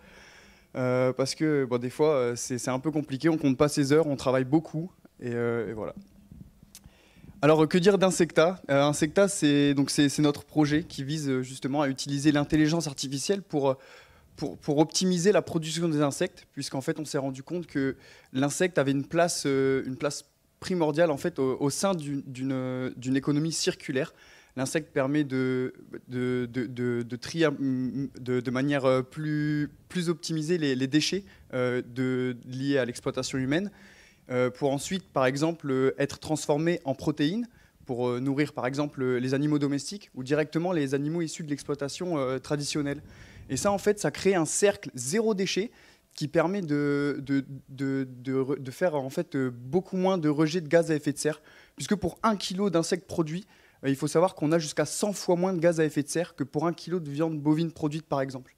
Parce que des fois, c'est un peu compliqué, on compte pas ses heures, on travaille beaucoup. Et voilà. Alors, que dire d'Insecta ? Insecta, c'est notre projet qui vise justement à utiliser l'intelligence artificielle pour optimiser la production des insectes, puisqu'en fait, on s'est rendu compte que l'insecte avait une place primordiale en fait, au sein d'une économie circulaire. L'insecte permet de trier de manière plus optimisée les déchets liés à l'exploitation humaine, pour ensuite, par exemple, être transformés en protéines pour nourrir, par exemple, les animaux domestiques ou directement les animaux issus de l'exploitation traditionnelle. Et ça, en fait, ça crée un cercle zéro déchet qui permet de faire en fait, beaucoup moins de rejet de gaz à effet de serre, puisque pour 1 kg d'insectes produits, il faut savoir qu'on a jusqu'à 100 fois moins de gaz à effet de serre que pour 1 kg de viande bovine produite, par exemple.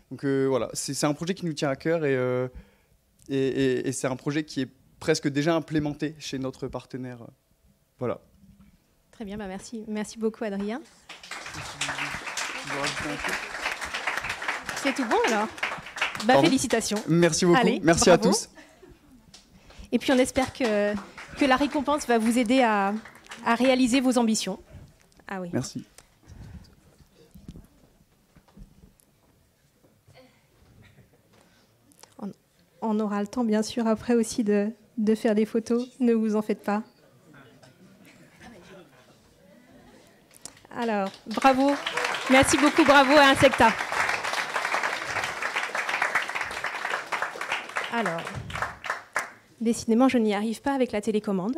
Donc voilà, c'est un projet qui nous tient à cœur et c'est un projet qui est presque déjà implémenté chez notre partenaire. Voilà. Très bien, merci. Merci beaucoup, Adrien. C'est tout bon, alors ? Félicitations. Merci beaucoup. Allez, merci bravo. À tous. Et puis, on espère que la récompense va vous aider à réaliser vos ambitions. Ah oui. Merci. On aura le temps, bien sûr, après aussi de faire des photos. Ne vous en faites pas. Alors, bravo. Merci beaucoup, bravo à Insecta. Alors, décidément, je n'y arrive pas avec la télécommande.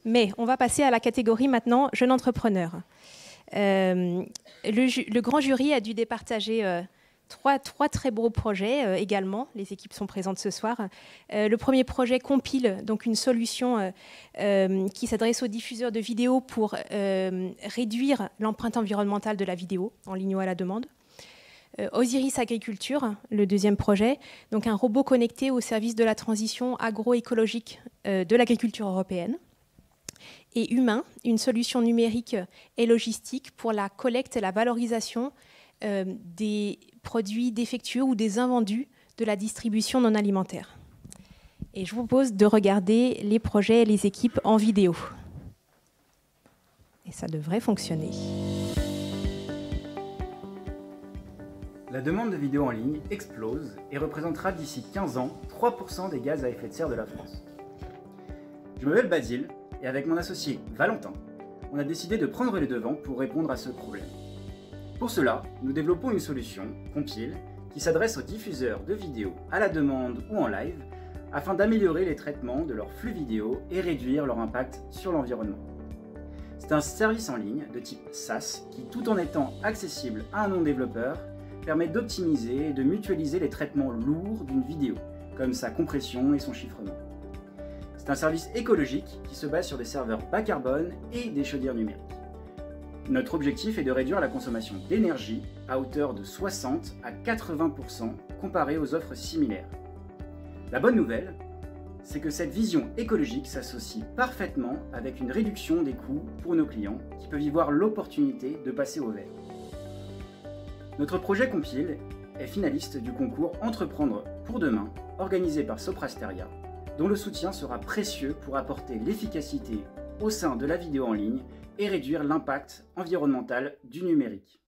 Mais on va passer à la catégorie maintenant jeune entrepreneur. Le grand jury a dû départager trois très beaux projets également. Les équipes sont présentes ce soir. Le premier projet Compile, donc une solution qui s'adresse aux diffuseurs de vidéos pour réduire l'empreinte environnementale de la vidéo en ligne ou à la demande. Osiris Agriculture, le deuxième projet, donc un robot connecté au service de la transition agroécologique de l'agriculture européenne. Et Humain, une solution numérique et logistique pour la collecte et la valorisation des produits défectueux ou des invendus de la distribution non alimentaire. Et je vous propose de regarder les projets et les équipes en vidéo. Et ça devrait fonctionner. La demande de vidéos en ligne explose et représentera d'ici 15 ans 3% des gaz à effet de serre de la France. Je m'appelle Basile et avec mon associé Valentin, on a décidé de prendre les devants pour répondre à ce problème. Pour cela, nous développons une solution, Compile, qui s'adresse aux diffuseurs de vidéos à la demande ou en live afin d'améliorer les traitements de leurs flux vidéo et réduire leur impact sur l'environnement. C'est un service en ligne de type SaaS qui, tout en étant accessible à un non-développeur, permet d'optimiser et de mutualiser les traitements lourds d'une vidéo, comme sa compression et son chiffrement. C'est un service écologique qui se base sur des serveurs bas carbone et des chaudières numériques. Notre objectif est de réduire la consommation d'énergie à hauteur de 60 à 80% comparé aux offres similaires. La bonne nouvelle, c'est que cette vision écologique s'associe parfaitement avec une réduction des coûts pour nos clients qui peuvent y voir l'opportunité de passer au vert. Notre projet Compile est finaliste du concours Entreprendre pour demain, organisé par Soprasteria, dont le soutien sera précieux pour apporter l'efficacité au sein de la vidéo en ligne et réduire l'impact environnemental du numérique.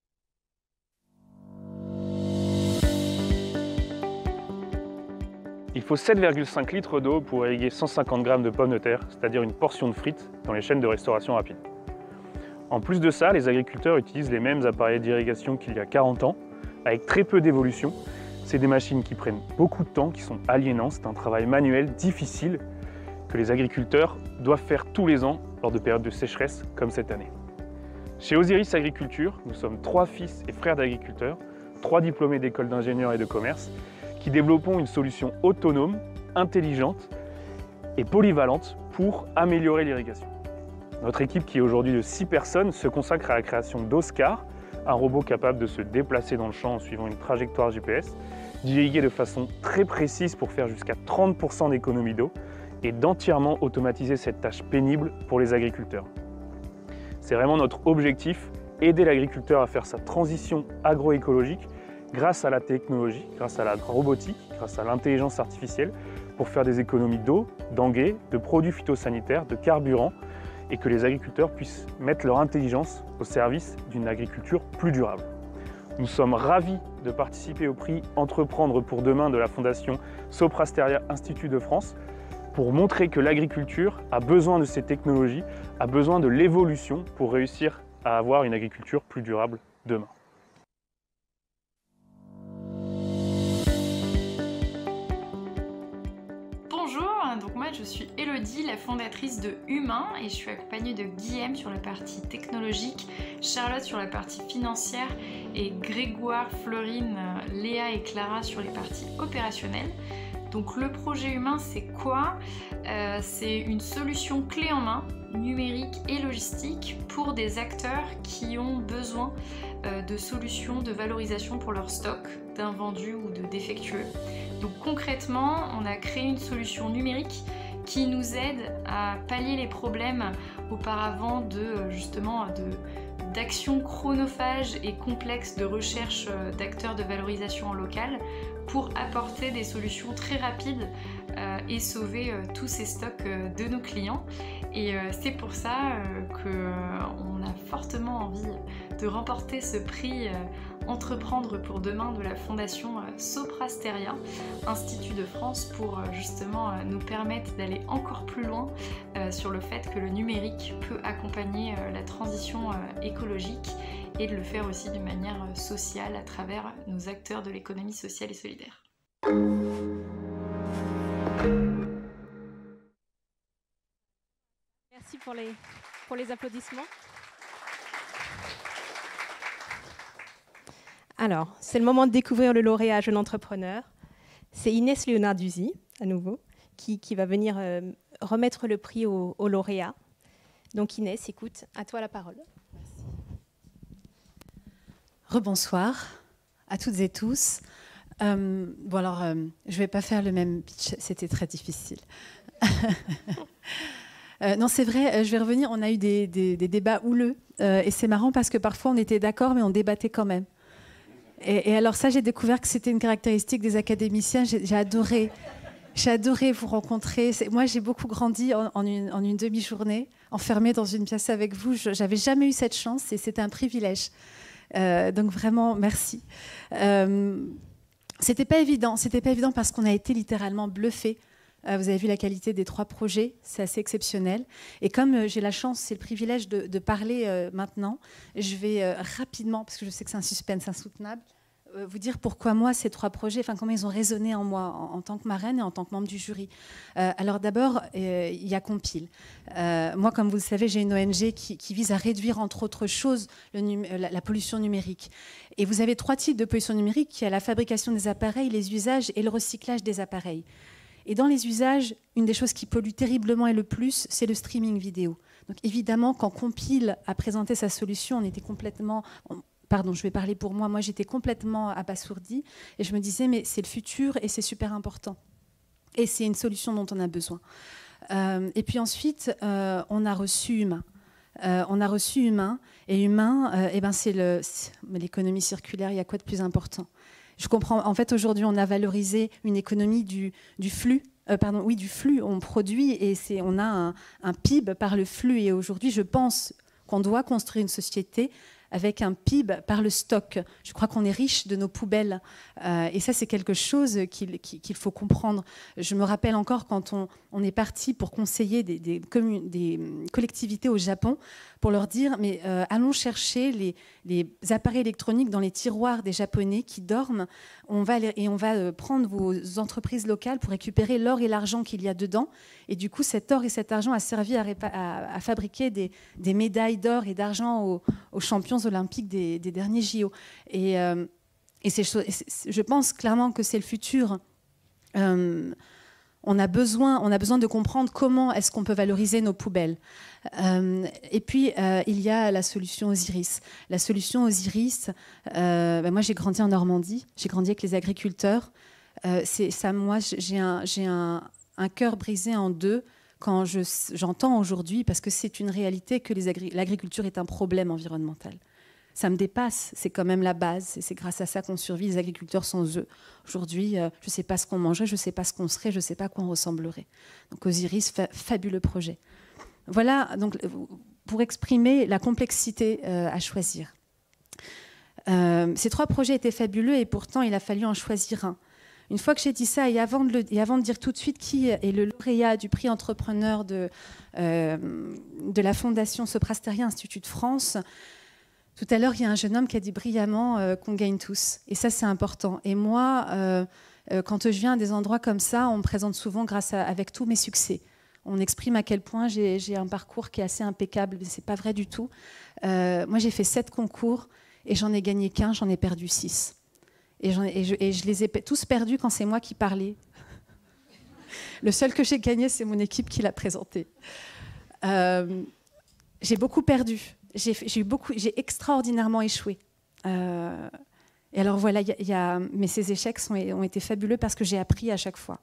Il faut 7,5 litres d'eau pour irriguer 150 g de pommes de terre, c'est-à-dire une portion de frites dans les chaînes de restauration rapide. En plus de ça, les agriculteurs utilisent les mêmes appareils d'irrigation qu'il y a 40 ans, avec très peu d'évolution. C'est des machines qui prennent beaucoup de temps, qui sont aliénants, c'est un travail manuel difficile que les agriculteurs doivent faire tous les ans lors de périodes de sécheresse comme cette année. Chez Osiris Agriculture, nous sommes 3 fils et frères d'agriculteurs, 3 diplômés d'école d'ingénieurs et de commerce, qui développons une solution autonome, intelligente et polyvalente pour améliorer l'irrigation. Notre équipe, qui est aujourd'hui de 6 personnes, se consacre à la création d'Oscar, un robot capable de se déplacer dans le champ en suivant une trajectoire GPS, d'irriguer de façon très précise pour faire jusqu'à 30% d'économie d'eau est d'entièrement automatiser cette tâche pénible pour les agriculteurs. C'est vraiment notre objectif, aider l'agriculteur à faire sa transition agroécologique grâce à la technologie, grâce à la robotique, grâce à l'intelligence artificielle, pour faire des économies d'eau, d'engrais, de produits phytosanitaires, de carburant, et que les agriculteurs puissent mettre leur intelligence au service d'une agriculture plus durable. Nous sommes ravis de participer au prix Entreprendre pour demain de la Fondation Soprasteria Institut de France pour montrer que l'agriculture a besoin de ces technologies, a besoin de l'évolution pour réussir à avoir une agriculture plus durable demain. Donc moi je suis Elodie, la fondatrice de Humain, et je suis accompagnée de Guillaume sur la partie technologique, Charlotte sur la partie financière et Grégoire, Florine, Léa et Clara sur les parties opérationnelles. Donc le projet Humain, c'est quoi? C'est une solution clé en main, numérique et logistique pour des acteurs qui ont besoin de solutions de valorisation pour leur stock d'invendus ou de défectueux. Donc concrètement, on a créé une solution numérique qui nous aide à pallier les problèmes auparavant d'actions chronophages et complexes de recherche d'acteurs de valorisation en local pour apporter des solutions très rapides et sauver tous ces stocks de nos clients. Et c'est pour ça qu'on a fortement envie de remporter ce prix Entreprendre pour demain de la Fondation Soprasteria Institut de France pour justement nous permettre d'aller encore plus loin sur le fait que le numérique peut accompagner la transition écologique et de le faire aussi d'une manière sociale à travers nos acteurs de l'économie sociale et solidaire. Merci pour les applaudissements. Alors, c'est le moment de découvrir le lauréat jeune entrepreneur. C'est Inès Leonarduzzi, à nouveau, qui va venir remettre le prix au lauréat. Donc Inès, écoute, à toi la parole. Merci. Rebonsoir à toutes et tous. Je ne vais pas faire le même pitch, c'était très difficile. Non, c'est vrai, je vais revenir, on a eu des débats houleux. Et c'est marrant parce que parfois on était d'accord, mais on débattait quand même. Et alors ça, j'ai découvert que c'était une caractéristique des académiciens. J'ai adoré vous rencontrer. Moi, j'ai beaucoup grandi en une demi-journée, enfermée dans une pièce avec vous. Je n'avais jamais eu cette chance et c'était un privilège. Donc vraiment, merci. C'était pas évident parce qu'on a été littéralement bluffés. Vous avez vu la qualité des 3 projets, c'est assez exceptionnel. Et comme j'ai la chance, c'est le privilège de parler maintenant, je vais rapidement, parce que je sais que c'est un suspense insoutenable, vous dire pourquoi moi, ces 3 projets, comment ils ont résonné en moi en tant que marraine et en tant que membre du jury. Alors d'abord, il y a Compile. Moi, comme vous le savez, j'ai une ONG qui vise à réduire, entre autres choses, la pollution numérique. Et vous avez 3 types de pollution numérique, qui est la fabrication des appareils, les usages et le recyclage des appareils. Et dans les usages, une des choses qui pollue terriblement et le plus, c'est le streaming vidéo. Donc évidemment, quand Compile a présenté sa solution, on était complètement... Pardon, je vais parler pour moi. Moi, j'étais complètement abasourdie. Et je me disais, mais c'est le futur et c'est super important. Et c'est une solution dont on a besoin. Et puis ensuite, on a reçu Humain. Et Humain, c'est l'économie circulaire. Il y a quoi de plus important ? Je comprends. En fait, aujourd'hui, on a valorisé une économie du flux. Du flux. On produit et on a un PIB par le flux. Et aujourd'hui, je pense qu'on doit construire une société avec un PIB par le stock. Je crois qu'on est riche de nos poubelles. Et ça, c'est quelque chose qu'il faut comprendre. Je me rappelle encore quand on est parti pour conseiller des collectivités au Japon, pour leur dire, mais allons chercher les appareils électroniques dans les tiroirs des Japonais qui dorment. On va prendre vos entreprises locales pour récupérer l'or et l'argent qu'il y a dedans. Et du coup, cet or et cet argent a servi à fabriquer des médailles d'or et d'argent aux champions olympiques des derniers JO. Et je pense clairement que c'est le futur. On a besoin de comprendre comment est-ce qu'on peut valoriser nos poubelles. Et puis, il y a la solution Osiris. La solution Osiris, moi j'ai grandi en Normandie, j'ai grandi avec les agriculteurs. Moi, j'ai un un cœur brisé en deux quand j'entends aujourd'hui, parce que c'est une réalité, que l'agriculture est un problème environnemental. Ça me dépasse, c'est quand même la base, c'est grâce à ça qu'on survit. Les agriculteurs sans eux. Aujourd'hui, je ne sais pas ce qu'on mangerait, je ne sais pas ce qu'on serait, je ne sais pas à quoi on ressemblerait. Donc Osiris, fabuleux projet. Voilà, donc, pour exprimer la complexité à choisir. Ces 3 projets étaient fabuleux et pourtant il a fallu en choisir un. Une fois que j'ai dit ça, et avant de dire tout de suite qui est le lauréat du prix entrepreneur de la Fondation Soprasteria Institut de France, tout à l'heure, il y a un jeune homme qui a dit brillamment qu'on gagne tous. Et ça, c'est important. Et moi, quand je viens à des endroits comme ça, on me présente souvent avec tous mes succès. On exprime à quel point j'ai un parcours qui est assez impeccable, mais ce n'est pas vrai du tout. Moi, j'ai fait 7 concours et j'en ai gagné qu'un, j'en ai perdu 6. Et je les ai tous perdus quand c'est moi qui parlais. Le seul que j'ai gagné, c'est mon équipe qui l'a présenté. J'ai beaucoup perdu. J'ai extraordinairement échoué. Et alors voilà, mais ces échecs ont été fabuleux parce que j'ai appris à chaque fois.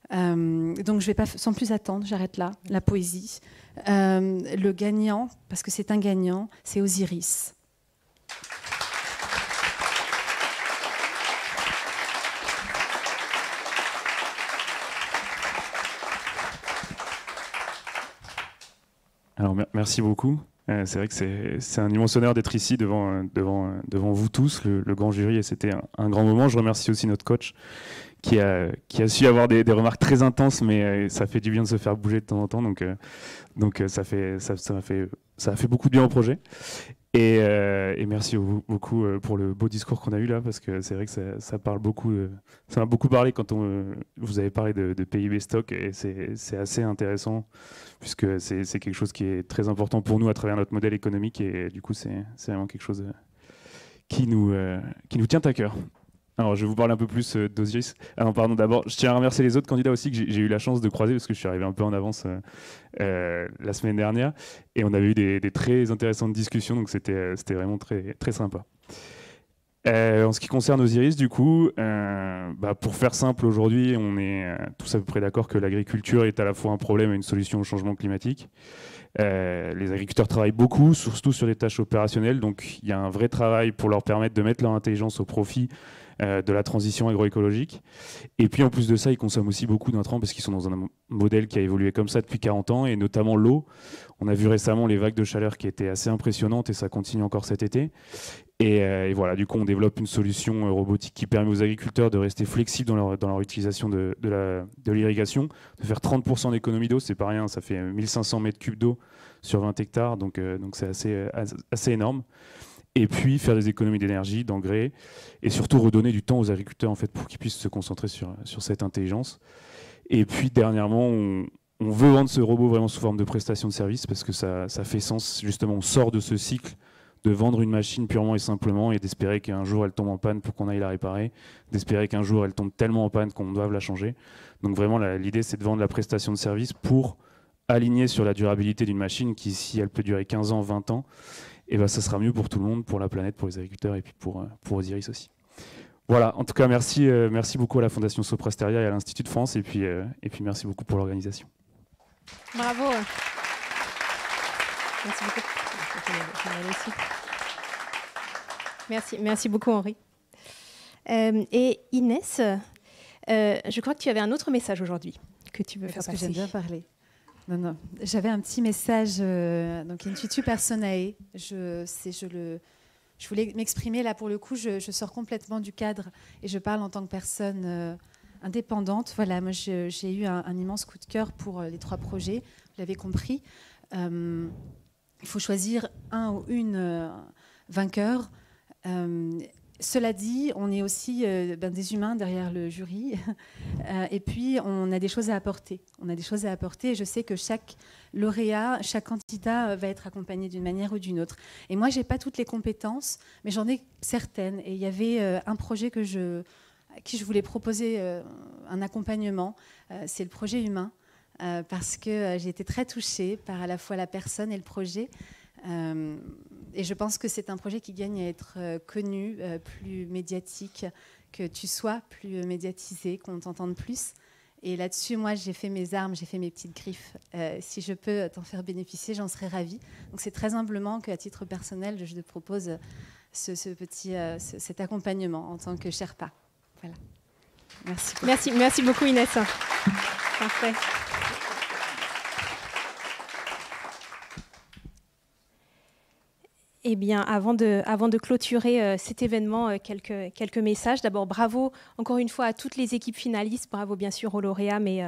Donc je vais pas, sans plus attendre, j'arrête là, la poésie. Le gagnant, parce que c'est un gagnant, c'est Osiris. Alors merci beaucoup. C'est vrai que c'est un immense honneur d'être ici devant vous tous, le grand jury, et c'était un grand moment. Je remercie aussi notre coach qui a su avoir des remarques très intenses, mais ça fait du bien de se faire bouger de temps en temps, donc ça a fait beaucoup de bien au projet. Et merci beaucoup pour le beau discours qu'on a eu là, parce que c'est vrai que ça parle beaucoup. Ça m'a beaucoup parlé quand vous avez parlé de PIB stock, et c'est assez intéressant, puisque c'est quelque chose qui est très important pour nous à travers notre modèle économique, et du coup c'est vraiment quelque chose qui nous tient à cœur. Alors, je vais vous parler un peu plus d'Osiris. Ah non, pardon, d'abord, je tiens à remercier les autres candidats aussi que j'ai eu la chance de croiser, parce que je suis arrivé un peu en avance la semaine dernière, et on avait eu des très intéressantes discussions, donc c'était vraiment très, très sympa. En ce qui concerne Osiris, du coup, pour faire simple, aujourd'hui, on est tous à peu près d'accord que l'agriculture est à la fois un problème et une solution au changement climatique. Les agriculteurs travaillent beaucoup, surtout sur des tâches opérationnelles, donc il y a un vrai travail pour leur permettre de mettre leur intelligence au profit de la transition agroécologique. Et puis en plus de ça, ils consomment aussi beaucoup d'intrants parce qu'ils sont dans un modèle qui a évolué comme ça depuis 40 ans, et notamment l'eau. On a vu récemment les vagues de chaleur qui étaient assez impressionnantes, et ça continue encore cet été. Et voilà, du coup, on développe une solution robotique qui permet aux agriculteurs de rester flexibles dans leur utilisation de l'irrigation, de faire 30% d'économie d'eau, c'est pas rien, ça fait 1500 mètres cubes d'eau sur 20 hectares, donc c'est assez énorme. Et puis faire des économies d'énergie, d'engrais, et surtout redonner du temps aux agriculteurs en fait, pour qu'ils puissent se concentrer sur cette intelligence. Et puis dernièrement, on veut vendre ce robot vraiment sous forme de prestation de service, parce que ça fait sens, justement, on sort de ce cycle de vendre une machine purement et simplement et d'espérer qu'un jour elle tombe en panne pour qu'on aille la réparer, d'espérer qu'un jour elle tombe tellement en panne qu'on doive la changer. Donc vraiment l'idée c'est de vendre la prestation de service pour aligner sur la durabilité d'une machine qui, si elle peut durer 15 ans, 20 ans, et ça sera mieux pour tout le monde, pour la planète, pour les agriculteurs et puis pour Osiris aussi. Voilà, en tout cas merci beaucoup à la Fondation Soprasteria et à l'Institut de France, et puis merci beaucoup pour l'organisation. Bravo. Merci beaucoup. Merci beaucoup Henri. Et Inès, je crois que tu avais un autre message aujourd'hui que tu veux faire passer. Parce que j'aime bien parler. Non. J'avais un petit message, donc Intuitu Personae. Je voulais m'exprimer là pour le coup. Je sors complètement du cadre et je parle en tant que personne indépendante. Voilà, moi j'ai eu un immense coup de cœur pour les 3 projets. Vous l'avez compris. Il faut choisir un ou une vainqueur. Cela dit, on est aussi des humains derrière le jury, et puis on a des choses à apporter. Et je sais que chaque lauréat, chaque candidat va être accompagné d'une manière ou d'une autre. Et moi, j'ai pas toutes les compétences, mais j'en ai certaines. Et il y avait un projet à qui je voulais proposer un accompagnement. C'est le projet humain, parce que j'ai été très touchée par à la fois la personne et le projet. Et je pense que c'est un projet qui gagne à être connu, plus médiatique, que tu sois plus médiatisé, qu'on t'entende plus. Et là-dessus, moi, j'ai fait mes armes, j'ai fait mes petites griffes. Si je peux t'en faire bénéficier, j'en serais ravie. Donc c'est très humblement qu'à titre personnel, je te propose cet accompagnement en tant que Sherpa. Voilà. Merci. Merci beaucoup Inès. Parfait. Eh bien, avant de clôturer cet événement, quelques messages. D'abord, bravo encore une fois à toutes les équipes finalistes. Bravo bien sûr aux lauréats, mais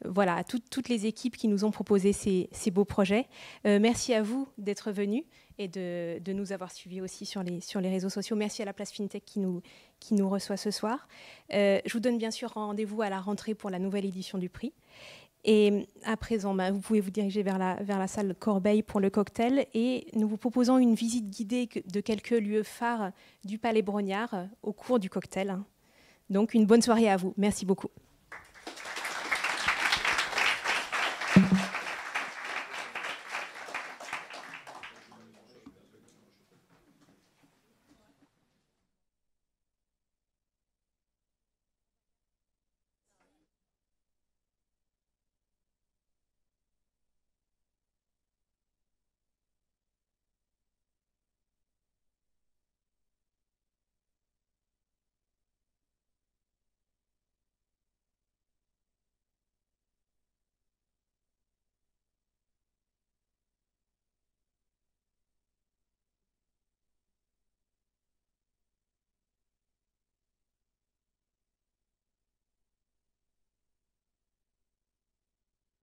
voilà, à toutes les équipes qui nous ont proposé ces beaux projets. Merci à vous d'être venus et de nous avoir suivis aussi sur les réseaux sociaux. Merci à la Place FinTech qui nous reçoit ce soir. Je vous donne bien sûr rendez-vous à la rentrée pour la nouvelle édition du prix. Et à présent, vous pouvez vous diriger vers la salle Corbeil pour le cocktail. Et nous vous proposons une visite guidée de quelques lieux phares du Palais Brognard au cours du cocktail. Donc, une bonne soirée à vous. Merci beaucoup.